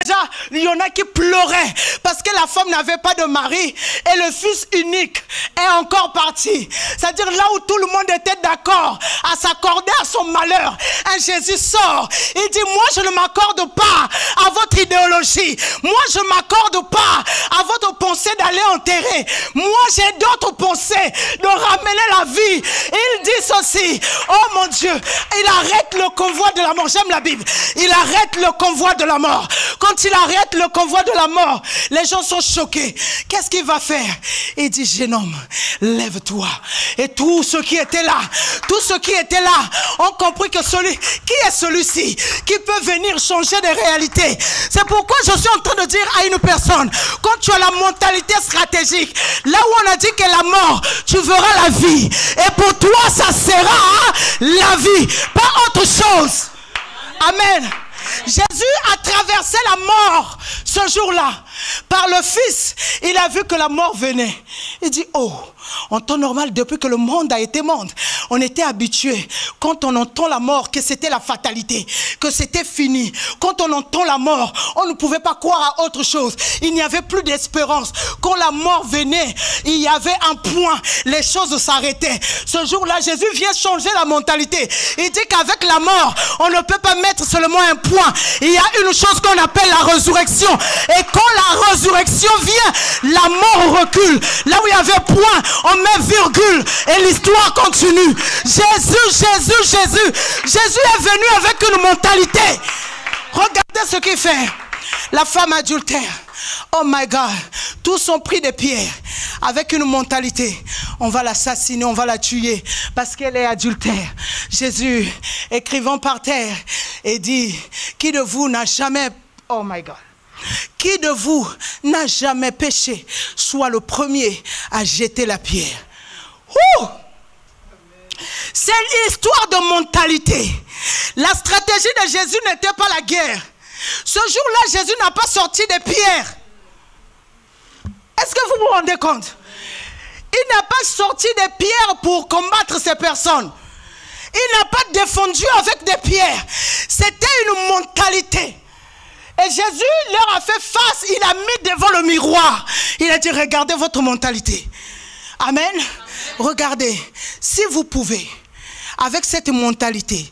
Déjà, il y en a qui pleuraient parce que la femme n'avait pas de mari et le fils unique est encore parti. C'est-à-dire là où tout le monde était d'accord à s'accorder à son malheur, un Jésus sort. Il dit, moi je ne m'accorde pas à votre idéologie. Moi je ne m'accorde pas à votre pensée d'aller enterrer. Moi j'ai d'autres pensées de ramener la vie. Il dit ceci, oh mon Dieu, il arrête le convoi de la mort. J'aime la Bible. Il arrête le convoi de la mort. Quand il arrête le convoi de la mort, les gens sont choqués. Qu'est-ce qu'il va faire? Il dit, jeune homme, lève-toi. Et tous ceux qui étaient là ont compris que qui est celui-ci qui peut venir changer des réalités. C'est pourquoi je suis en train de dire à une personne, quand tu as la mentalité stratégique, là où on a dit que la mort, tu verras la vie. Et pour toi, ça sera la vie, pas autre chose. Amen. Jésus a traversé la mort ce jour-là. Par le Fils, il a vu que la mort venait. Il dit, oh, en temps normal, depuis que le monde a été monde, on était habitué, quand on entend la mort, que c'était la fatalité, que c'était fini. Quand on entend la mort, on ne pouvait pas croire à autre chose. Il n'y avait plus d'espérance. Quand la mort venait, il y avait un point. Les choses s'arrêtaient. Ce jour-là, Jésus vient changer la mentalité. Il dit qu'avec la mort, on ne peut pas mettre seulement un point. Il y a une chose qu'on appelle la résurrection. Et quand la résurrection vient, la mort recule. Là où il y avait point, on met virgule et l'histoire continue. Jésus est venu avec une mentalité. Regardez ce qu'il fait. La femme adultère, oh my God, tous ont pris des pierres avec une mentalité. On va l'assassiner, on va la tuer parce qu'elle est adultère. Jésus, écrivant par terre, et dit, qui de vous n'a jamais, oh my God, qui de vous n'a jamais péché, soit le premier à jeter la pierre. Ouh! C'est l'histoire de mentalité. La stratégie de Jésus n'était pas la guerre. Ce jour-là, Jésus n'a pas sorti des pierres. Est-ce que vous vous rendez compte? Il n'a pas sorti des pierres pour combattre ces personnes. Il n'a pas défendu avec des pierres. C'était une mentalité. Et Jésus leur a fait face, il a mis devant le miroir. Il a dit, regardez votre mentalité. Amen. Regardez, si vous pouvez, avec cette mentalité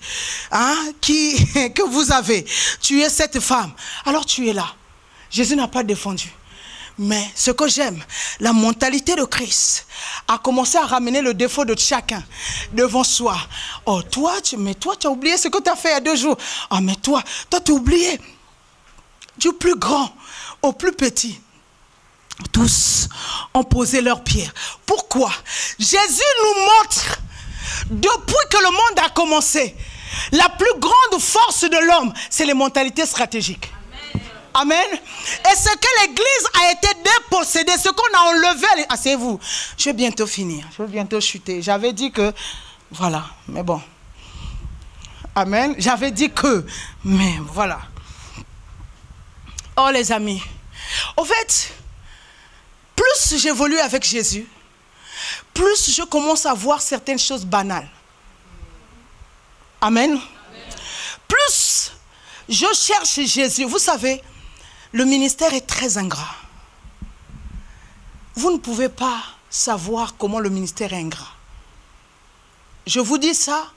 que vous avez, tuer cette femme, alors tu es là. Jésus n'a pas défendu. Mais ce que j'aime, la mentalité de Christ a commencé à ramener le défaut de chacun devant soi. Oh, toi, tu as oublié ce que tu as fait il y a 2 jours. Ah, mais toi, tu as oublié. Du plus grand au plus petit, tous ont posé leurs pierres. Pourquoi? Jésus nous montre, depuis que le monde a commencé, la plus grande force de l'homme, c'est les mentalités stratégiques. Amen. Et ce que l'église a été dépossédée, ce qu'on a enlevé, asseyez-vous, je vais bientôt finir, je vais bientôt chuter. J'avais dit que, voilà, mais bon. Amen. J'avais dit que, mais voilà. Oh les amis, au fait, plus j'évolue avec Jésus, plus je commence à voir certaines choses banales. Amen. Plus je cherche Jésus. Vous savez, le ministère est très ingrat. Vous ne pouvez pas savoir comment le ministère est ingrat. Je vous dis ça,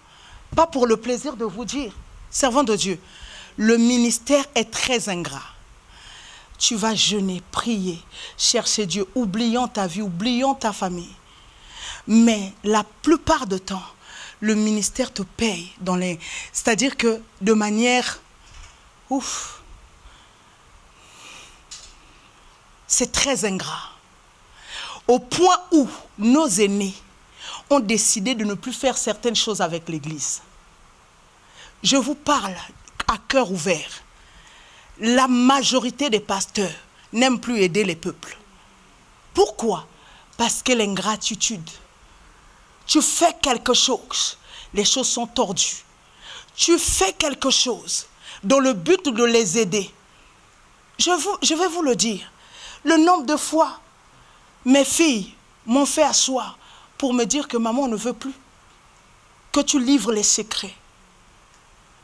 pas pour le plaisir de vous dire, servant de Dieu, le ministère est très ingrat. Tu vas jeûner, prier, chercher Dieu, oubliant ta vie, oubliant ta famille. Mais la plupart du temps, le ministère te paye dans les... C'est-à-dire que de manière... Ouf. c'est très ingrat. Au point où nos aînés ont décidé de ne plus faire certaines choses avec l'Église. Je vous parle à cœur ouvert. La majorité des pasteurs n'aiment plus aider les peuples. Pourquoi? Parce que l'ingratitude. Tu fais quelque chose, les choses sont tordues. Tu fais quelque chose dans le but de les aider. Je vais vous le dire. Le nombre de fois, mes filles m'ont fait asseoir pour me dire que maman ne veut plus que tu livres les secrets.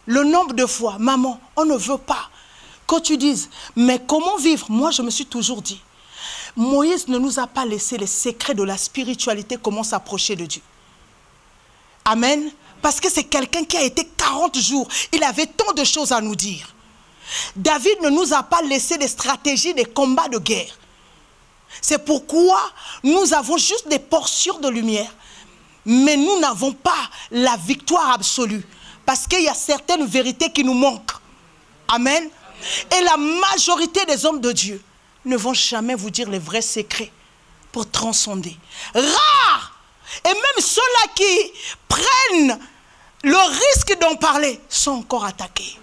Le nombre de fois, maman, on ne veut pas que tu dises, mais comment vivre? Moi, je me suis toujours dit, Moïse ne nous a pas laissé les secrets de la spiritualité, comment s'approcher de Dieu. Amen. Parce que c'est quelqu'un qui a été 40 jours. Il avait tant de choses à nous dire. David ne nous a pas laissé des stratégies, des combats de guerre. C'est pourquoi nous avons juste des portions de lumière. Mais nous n'avons pas la victoire absolue. Parce qu'il y a certaines vérités qui nous manquent. Amen. Et la majorité des hommes de Dieu ne vont jamais vous dire les vrais secrets pour transcender. Rares! Et même ceux-là qui prennent le risque d'en parler sont encore attaqués.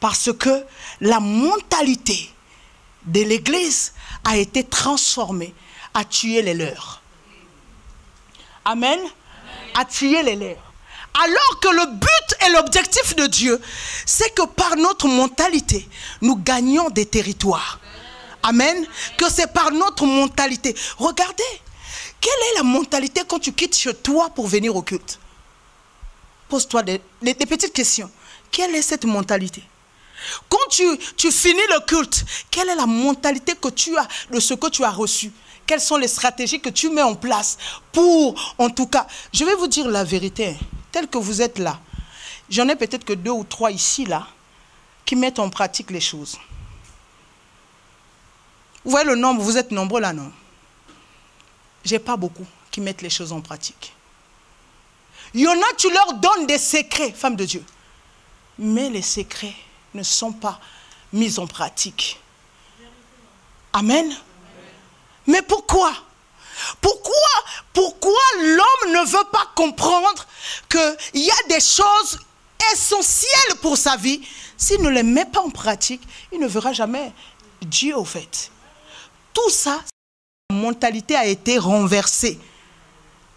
Parce que la mentalité de l'Église a été transformée à tuer les leurs. Amen. À tuer les leurs. Alors que le but et l'objectif de Dieu, c'est que par notre mentalité, nous gagnons des territoires. Amen. Que c'est par notre mentalité. Regardez, quelle est la mentalité quand tu quittes chez toi pour venir au culte? Pose-toi des petites questions. Quelle est cette mentalité? Quand tu finis le culte, quelle est la mentalité que tu as de ce que tu as reçu? Quelles sont les stratégies que tu mets en place pour, en tout cas, je vais vous dire la vérité, tel que vous êtes là. J'en ai peut-être que 2 ou 3 ici, là, qui mettent en pratique les choses. Vous voyez le nombre, vous êtes nombreux là, non? J'ai pas beaucoup qui mettent les choses en pratique. Il y en a, tu leur donnes des secrets, femmes de Dieu. Mais les secrets ne sont pas mis en pratique. Amen. Mais pourquoi? Pourquoi l'homme ne veut pas comprendre qu'il y a des choses essentielles pour sa vie? S'il ne les met pas en pratique, il ne verra jamais Dieu au fait. Tout ça, la mentalité a été renversée.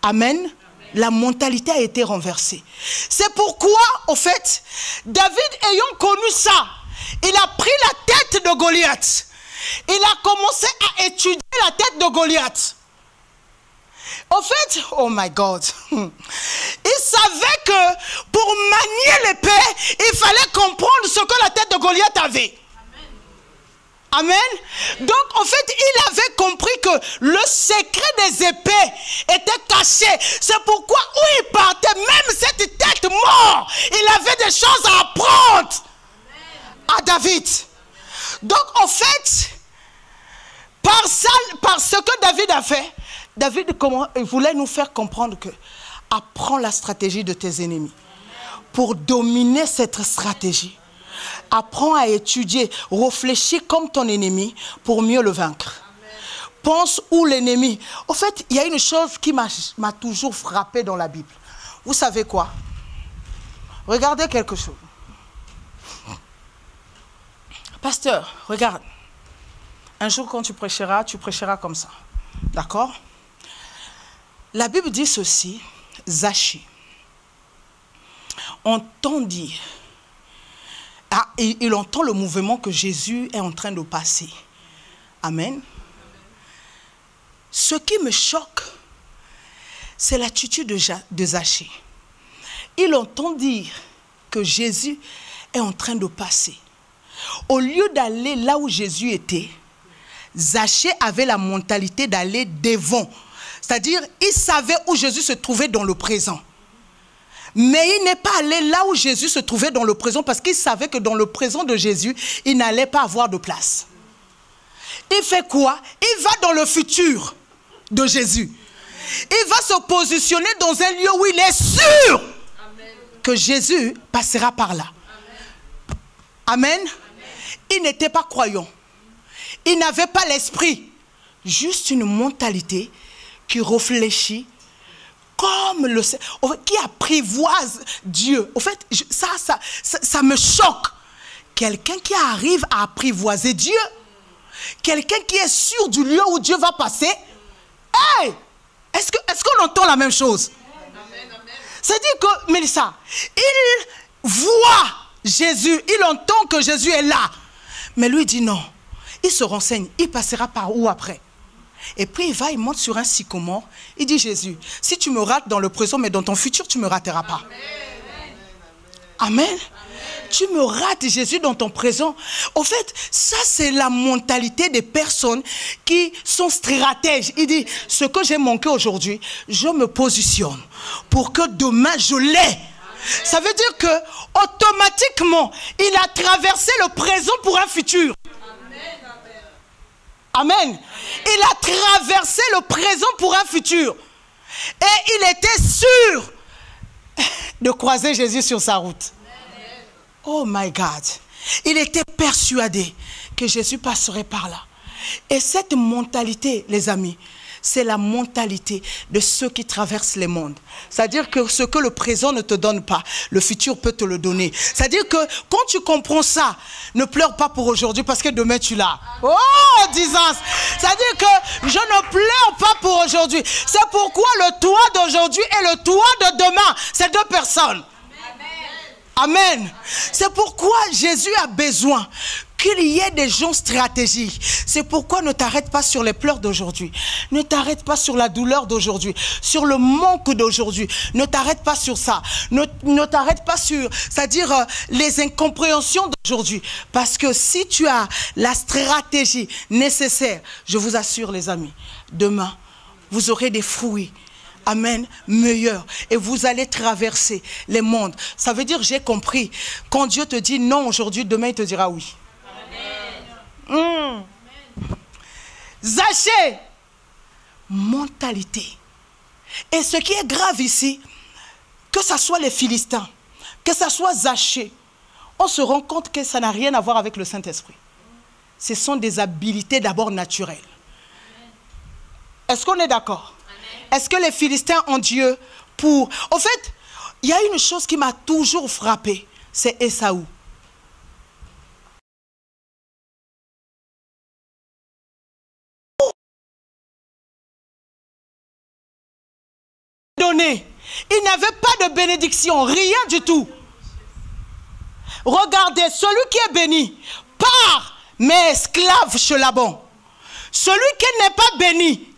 Amen. La mentalité a été renversée. C'est pourquoi, au fait, David ayant connu ça, il a pris la tête de Goliath. Il a commencé à étudier la tête de Goliath. Au fait, oh my God, il savait que pour manier l'épée, il fallait comprendre ce que la tête de Goliath avait. Amen. Donc, en fait, il avait compris que le secret des épées était caché. C'est pourquoi, où il partait, même cette tête morte, il avait des choses à apprendre à David. Donc, en fait, par ce que David a fait, David il voulait nous faire comprendre que apprends la stratégie de tes ennemis. Pour dominer cette stratégie, apprends à étudier, réfléchis comme ton ennemi pour mieux le vaincre. Amen. Pense où l'ennemi. Au fait, il y a une chose qui m'a toujours frappé dans la Bible. Vous savez quoi? Regardez quelque chose. Pasteur, regarde. Un jour quand tu prêcheras comme ça. D'accord? La Bible dit ceci. Zachée entend dire. Ah, il entend le mouvement que Jésus est en train de passer. Amen. Ce qui me choque, c'est l'attitude de Zachée. Il entend dire que Jésus est en train de passer. Au lieu d'aller là où Jésus était, Zachée avait la mentalité d'aller devant. C'est-à-dire, il savait où Jésus se trouvait dans le présent. Mais il n'est pas allé là où Jésus se trouvait dans le présent parce qu'il savait que dans le présent de Jésus, il n'allait pas avoir de place. Il fait quoi? Il va dans le futur de Jésus. Il va se positionner dans un lieu où il est sûr que Jésus passera par là. Amen. Il n'était pas croyant. Il n'avait pas l'esprit. Juste une mentalité qui réfléchit comme le... qui apprivoise Dieu. En fait, ça me choque. Quelqu'un qui arrive à apprivoiser Dieu. Quelqu'un qui est sûr du lieu où Dieu va passer. Hey! Est-ce qu'on entend la même chose? C'est-à-dire que, Mélissa, il voit Jésus, il entend que Jésus est là. Mais lui dit non. Il se renseigne, il passera par où après? Et puis il monte sur un sycomore. Il dit Jésus, si tu me rates dans le présent, mais dans ton futur, tu ne me rateras pas. Amen. Amen. Tu me rates, Jésus, dans ton présent. Au fait, ça c'est la mentalité des personnes qui sont stratèges. Il dit, ce que j'ai manqué aujourd'hui, je me positionne pour que demain je l'ai. Ça veut dire que automatiquement, il a traversé le présent pour un futur. Amen. Il a traversé le présent pour un futur. Et il était sûr de croiser Jésus sur sa route. Oh my God. Il était persuadé que Jésus passerait par là. Et cette mentalité, les amis, c'est la mentalité de ceux qui traversent les mondes. C'est-à-dire que ce que le présent ne te donne pas, le futur peut te le donner. C'est-à-dire que quand tu comprends ça, ne pleure pas pour aujourd'hui parce que demain tu l'as. Oh, disance. C'est-à-dire que je ne pleure pas pour aujourd'hui. C'est pourquoi le toi d'aujourd'hui et le toi de demain, c'est deux personnes. Amen. C'est pourquoi Jésus a besoin qu'il y ait des gens stratégiques. C'est pourquoi ne t'arrête pas sur les pleurs d'aujourd'hui. Ne t'arrête pas sur la douleur d'aujourd'hui. Sur le manque d'aujourd'hui. Ne t'arrête pas sur ça. Ne t'arrête pas sur, c'est-à-dire les incompréhensions d'aujourd'hui. Parce que si tu as la stratégie nécessaire, je vous assure les amis, demain, vous aurez des fruits. Amen, meilleur. Et vous allez traverser les mondes. Ça veut dire, j'ai compris. Quand Dieu te dit non aujourd'hui, demain il te dira oui. Amen. Zachée, mentalité. Et ce qui est grave ici, que ce soit les Philistins, que ce soit Zachée, on se rend compte que ça n'a rien à voir avec le Saint-Esprit. Ce sont des habiletés d'abord naturelles. Est-ce qu'on est d'accord? Est-ce que les Philistins ont Dieu pour... En fait, il y a une chose qui m'a toujours frappé, c'est Ésaü. Il n'avait pas de bénédiction, rien du tout. Regardez, celui qui est béni part, mais esclave chez Laban. Celui qui n'est pas béni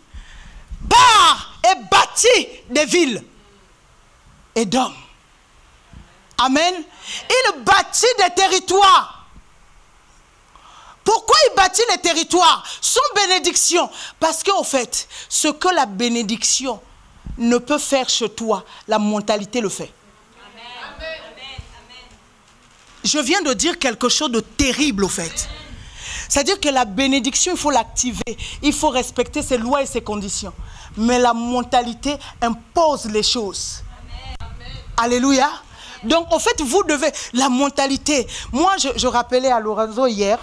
part et bâtit des villes et d'hommes. Amen. Il bâtit des territoires. Pourquoi il bâtit les territoires? Sans bénédiction. Parce qu'en fait, ce que la bénédiction ne peut faire chez toi, la mentalité le fait. Amen. Je viens de dire quelque chose de terrible au fait. C'est-à-dire que la bénédiction, il faut l'activer. Il faut respecter ses lois et ses conditions. Mais la mentalité impose les choses. Amen. Alléluia. Donc, en fait, vous devez... La mentalité... Moi, je rappelais à Lorenzo hier,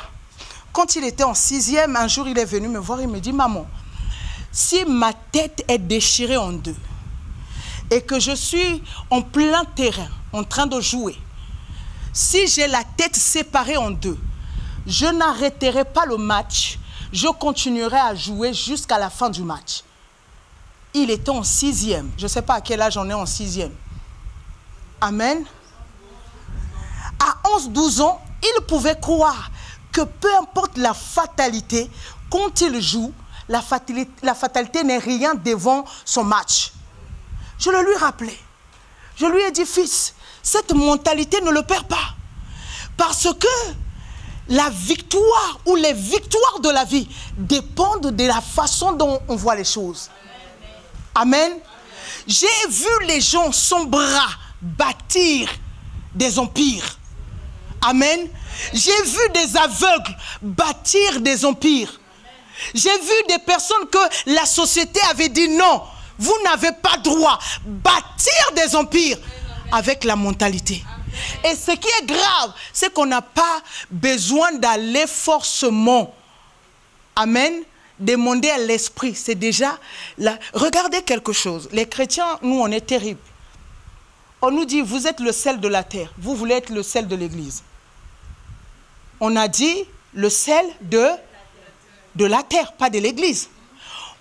quand il était en 6e, un jour, il est venu me voir, il me dit, maman, si ma tête est déchirée en deux et que je suis en plein terrain, en train de jouer, si j'ai la tête séparée en deux, je n'arrêterai pas le match, je continuerai à jouer jusqu'à la fin du match. Il était en 6e. Je ne sais pas à quel âge on est en 6e. Amen. À 11-12 ans, il pouvait croire que peu importe la fatalité, quand il joue, la fatalité n'est rien devant son match. Je le lui rappelais. Je lui ai dit, fils, cette mentalité ne le perd pas. Parce que la victoire ou les victoires de la vie dépendent de la façon dont on voit les choses. Amen. J'ai vu les gens sans bras bâtir des empires. Amen. J'ai vu des aveugles bâtir des empires. J'ai vu des personnes que la société avait dit non, vous n'avez pas droit. Bâtir des empires avec la mentalité. Et ce qui est grave, c'est qu'on n'a pas besoin d'aller forcément Amen. Demander à l'esprit, c'est déjà... Regardez quelque chose. Les chrétiens, nous, on est terribles. On nous dit, vous êtes le sel de la terre. Vous voulez être le sel de l'église. On a dit, le sel de la terre, pas de l'église.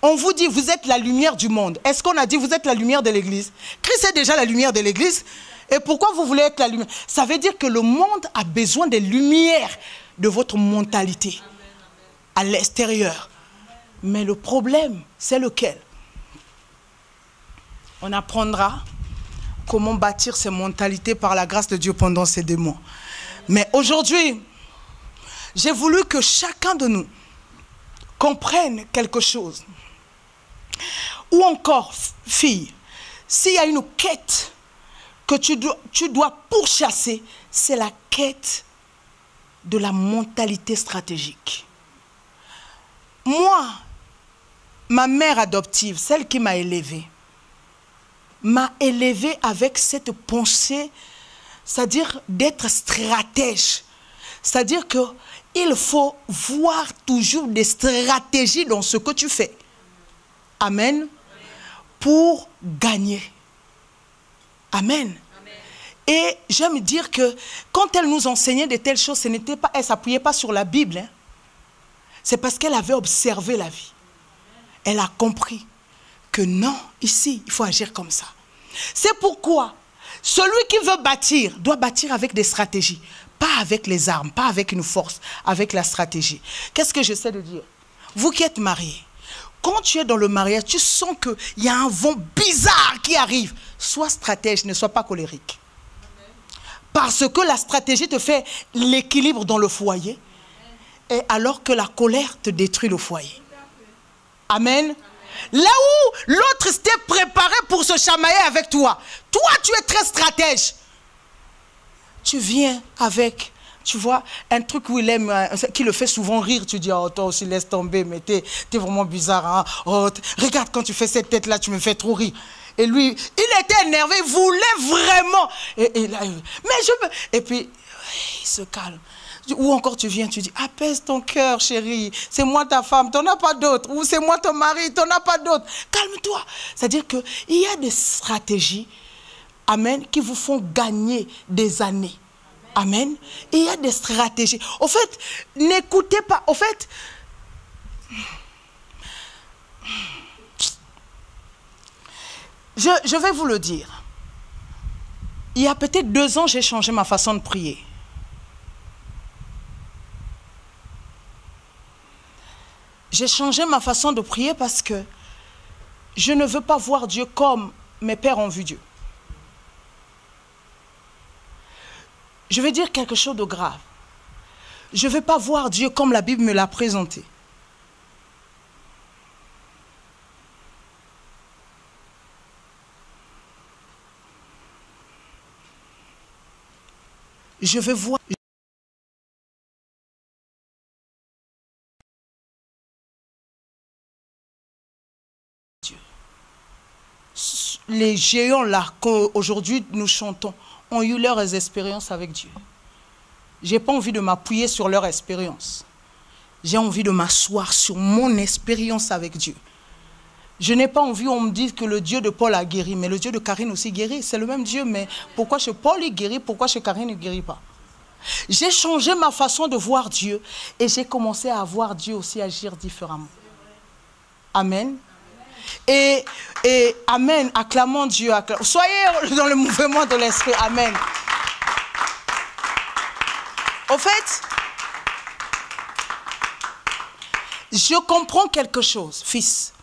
On vous dit, vous êtes la lumière du monde. Est-ce qu'on a dit, vous êtes la lumière de l'église? Christ est déjà la lumière de l'église. Et pourquoi vous voulez être la lumière? Ça veut dire que le monde a besoin des lumières de votre mentalité à l'extérieur. Mais le problème, c'est lequel? On apprendra comment bâtir ces mentalités par la grâce de Dieu pendant ces 2 mois. Mais aujourd'hui, j'ai voulu que chacun de nous comprenne quelque chose. Ou encore, fille, s'il y a une quête que tu dois pourchasser, c'est la quête de la mentalité stratégique. Moi, ma mère adoptive, celle qui m'a élevée avec cette pensée, c'est-à-dire d'être stratège. C'est-à-dire qu'il faut voir toujours des stratégies dans ce que tu fais. Amen. Pour gagner. Amen. Et j'aime dire que quand elle nous enseignait de telles choses, elle ne s'appuyait pas sur la Bible. Hein. C'est parce qu'elle avait observé la vie. Elle a compris que non, ici, il faut agir comme ça. C'est pourquoi celui qui veut bâtir doit bâtir avec des stratégies. Pas avec les armes, pas avec une force, avec la stratégie. Qu'est-ce que j'essaie de dire? Vous qui êtes mariés, quand tu es dans le mariage, tu sens qu'il y a un vent bizarre qui arrive. Sois stratège, ne sois pas colérique. Parce que la stratégie te fait l'équilibre dans le foyer. Et alors que la colère te détruit le foyer. Amen. Là où l'autre s'était préparé pour se chamailler avec toi. Toi, tu es très stratège. Tu viens avec, tu vois, un truc où il aime, qui le fait souvent rire. Tu dis, oh, toi aussi, laisse tomber, mais t'es vraiment bizarre. Hein? Oh, regarde, quand tu fais cette tête-là, tu me fais trop rire. Et lui, il était énervé, il voulait vraiment. Et là, mais je veux. Et puis, il se calme. Ou encore tu viens, tu dis, apaise ton cœur, chérie. C'est moi ta femme, t'en as pas d'autre. Ou c'est moi ton mari, t'en as pas d'autre. Calme-toi. C'est-à-dire qu'il y a des stratégies, amen, qui vous font gagner des années. Amen. Et il y a des stratégies. Au fait, n'écoutez pas. Au fait, je vais vous le dire. Il y a peut-être 2 ans, j'ai changé ma façon de prier. J'ai changé ma façon de prier parce que je ne veux pas voir Dieu comme mes pères ont vu Dieu. Je vais dire quelque chose de grave. Je ne veux pas voir Dieu comme la Bible me l'a présenté. Je veux voir Dieu. Les géants là qu'aujourd'hui nous chantons ont eu leurs expériences avec Dieu. Je n'ai pas envie de m'appuyer sur leur expérience. J'ai envie de m'asseoir sur mon expérience avec Dieu. Je n'ai pas envie, on me dit que le Dieu de Paul a guéri, mais le Dieu de Karine aussi guérit. C'est le même Dieu, mais pourquoi chez Paul il guérit, pourquoi chez Karine il ne guérit pas? J'ai changé ma façon de voir Dieu et j'ai commencé à voir Dieu aussi agir différemment. Amen. Et amen, acclamons Dieu. Soyez dans le mouvement de l'esprit. Amen. Au fait, je comprends quelque chose, fils.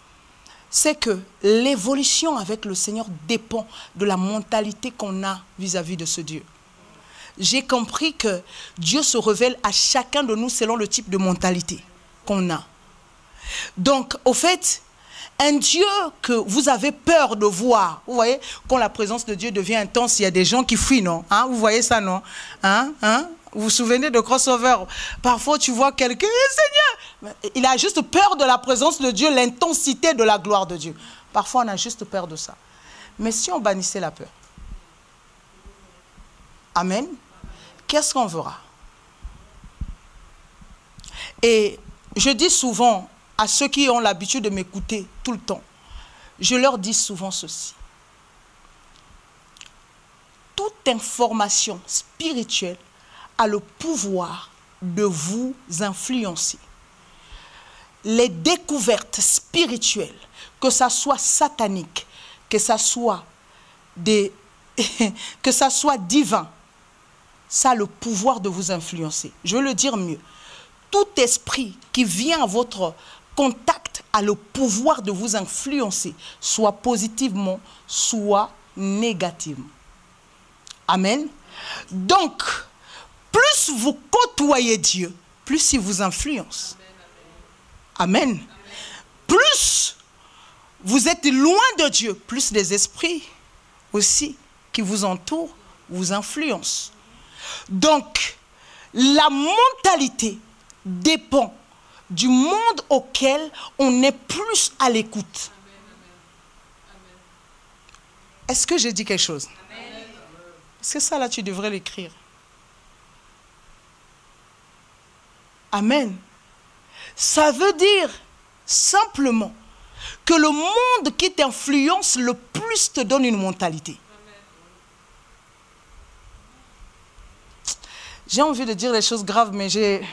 C'est que l'évolution avec le Seigneur dépend de la mentalité qu'on a vis-à-vis de ce Dieu. J'ai compris que Dieu se révèle à chacun de nous selon le type de mentalité qu'on a. Donc, au fait, un Dieu que vous avez peur de voir, vous voyez, quand la présence de Dieu devient intense, il y a des gens qui fuient, non? Hein? Vous voyez ça, non? Vous vous souvenez de Crossover? Parfois, tu vois quelqu'un, Seigneur, il a juste peur de la présence de Dieu, l'intensité de la gloire de Dieu. Parfois, on a juste peur de ça. Mais si on bannissait la peur, amen, qu'est-ce qu'on verra? Et Je dis souvent à ceux qui ont l'habitude de m'écouter tout le temps, je leur dis souvent ceci. Toute information spirituelle a le pouvoir de vous influencer. Les découvertes spirituelles, que ça soit satanique, que ça soit divin, ça a le pouvoir de vous influencer. Je veux le dire mieux. Tout esprit qui vient à votre contact a le pouvoir de vous influencer, soit positivement, soit négativement. Amen. Donc, plus vous côtoyez Dieu, plus il vous influence. Amen. Plus vous êtes loin de Dieu, plus les esprits aussi qui vous entourent vous influencent. Donc, la mentalité dépend du monde auquel on est plus à l'écoute. Est-ce que j'ai dit quelque chose? C'est ça là, tu devrais l'écrire. Amen. Ça veut dire simplement que le monde qui t'influence le plus te donne une mentalité. J'ai envie de dire des choses graves, mais j'ai...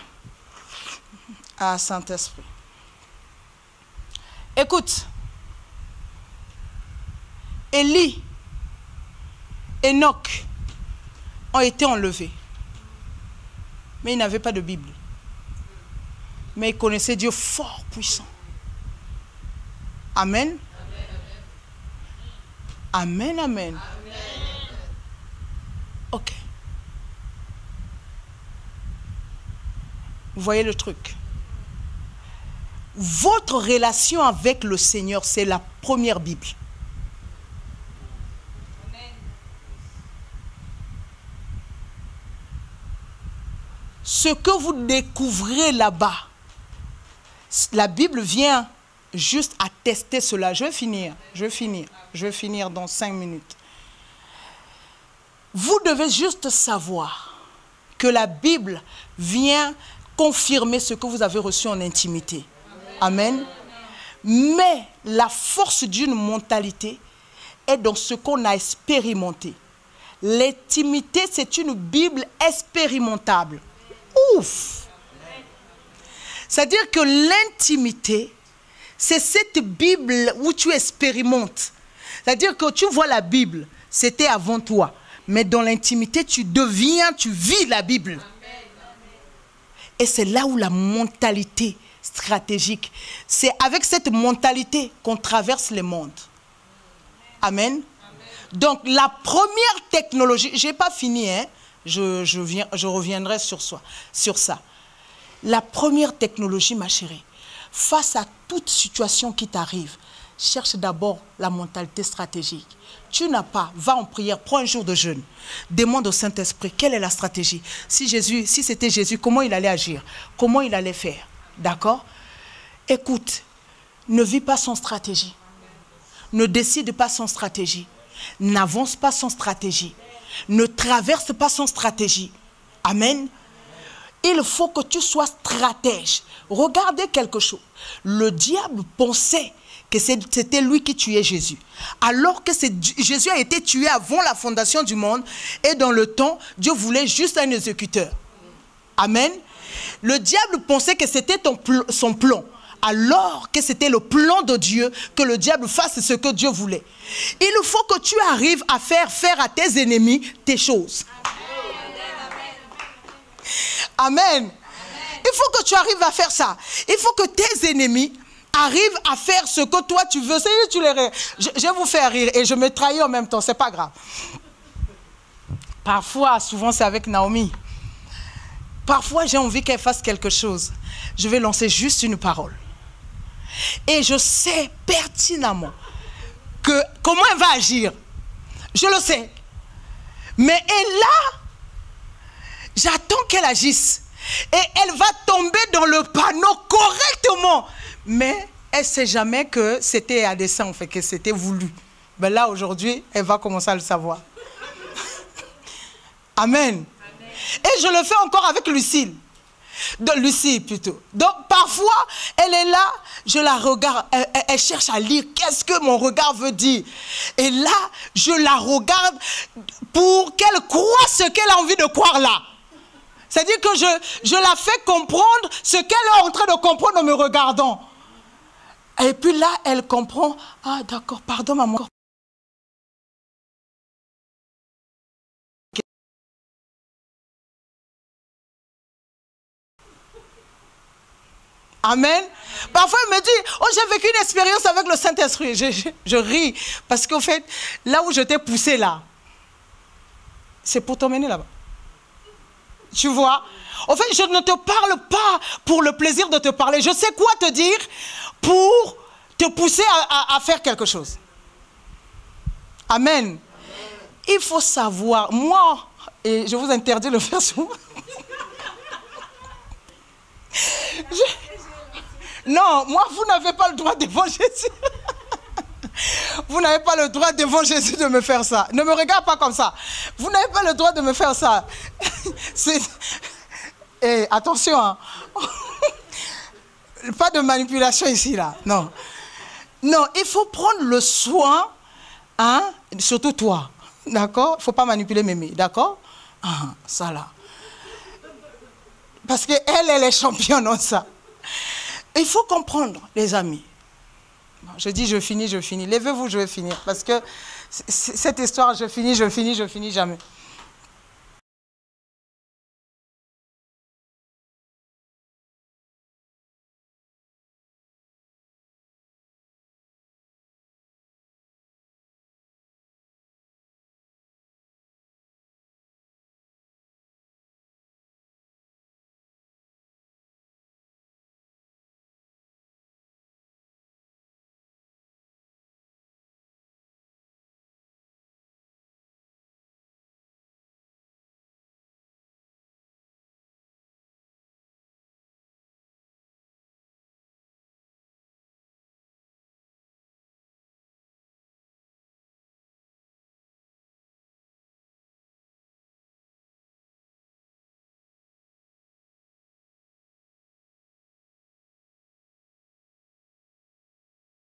Ah, Saint-Esprit. Écoute. Élie, Enoch ont été enlevés. Mais ils n'avaient pas de Bible. Mais ils connaissaient Dieu fort puissant. Amen. Amen, amen. Ok. Vous voyez le truc? Votre relation avec le Seigneur, c'est la première Bible. Ce que vous découvrez là-bas, la Bible vient juste attester cela. Je vais finir dans 5 minutes. Vous devez juste savoir que la Bible vient confirmer ce que vous avez reçu en intimité. Amen. Mais la force d'une mentalité est dans ce qu'on a expérimenté. L'intimité, c'est une Bible expérimentable. Ouf! C'est-à-dire que l'intimité, c'est cette Bible où tu expérimentes. C'est-à-dire que tu vois la Bible, c'était avant toi. Mais dans l'intimité, tu vis la Bible. Et c'est là où la mentalité stratégique, c'est avec cette mentalité qu'on traverse le monde. Amen. Donc la première technologie, je n'ai pas fini, hein? Je reviendrai sur ça. La première technologie, ma chérie, face à toute situation qui t'arrive, cherche d'abord la mentalité stratégique. Tu n'as pas, va en prière, prends un jour de jeûne. Demande au Saint-Esprit, quelle est la stratégie? Si c'était Jésus, comment il allait agir? Comment il allait faire? D'accord? Écoute, ne vis pas sans stratégie. Ne décide pas sans stratégie. N'avance pas sans stratégie. Ne traverse pas sans stratégie. Amen. Il faut que tu sois stratège. Regardez quelque chose. Le diable pensait que c'était lui qui tuait Jésus. Alors que Jésus a été tué avant la fondation du monde. Et dans le temps, Dieu voulait juste un exécuteur. Amen. Le diable pensait que c'était son plan. Alors que c'était le plan de Dieu que le diable fasse ce que Dieu voulait. Il faut que tu arrives à faire à tes ennemis tes choses. Amen. Il faut que tu arrives à faire ça. Il faut que tes ennemis arrivent à faire ce que toi tu veux. Je vais vous faire rire et je me trahis en même temps, c'est pas grave. Parfois, souvent c'est avec Naomi. Parfois j'ai envie qu'elle fasse quelque chose. Je vais lancer juste une parole. Et je sais pertinemment comment elle va agir. Je le sais. Mais là, j'attends qu'elle agisse. Et elle va tomber dans le panneau correctement. Mais elle ne sait jamais que c'était à dessein, en fait, que c'était voulu. Mais là, aujourd'hui, elle va commencer à le savoir. Amen. Et je le fais encore avec Lucille. Donc, Lucie plutôt. Donc, parfois, elle est là, je la regarde, elle cherche à lire qu'est-ce que mon regard veut dire. Et là, je la regarde pour qu'elle croie ce qu'elle a envie de croire là. C'est-à-dire que je la fais comprendre ce qu'elle est en train de comprendre en me regardant. Et puis là, elle comprend. Ah, d'accord, pardon, maman. Amen. Parfois, elle me dit, oh, j'ai vécu une expérience avec le Saint-Esprit. Je ris. Parce qu'au fait, là où je t'ai poussé, là, c'est pour t'emmener là-bas. Tu vois? En fait, je ne te parle pas pour le plaisir de te parler. Je sais quoi te dire pour te pousser à faire quelque chose. Amen. Il faut savoir, moi, et je vous interdis de le faire souvent. Non, moi, vous n'avez pas le droit devant Jésus. Vous n'avez pas le droit devant Jésus de me faire ça. Ne me regarde pas comme ça. Vous n'avez pas le droit de me faire ça. Et attention, hein. Pas de manipulation ici, là. Non. Non, il faut prendre le soin, hein, surtout toi. D'accord? Il ne faut pas manipuler Mémé. D'accord? Ah, ça là. Parce qu'elle est championne en ça. Il faut comprendre, les amis. Je dis, je finis. Levez-vous, je vais finir. Parce que cette histoire, je finis jamais.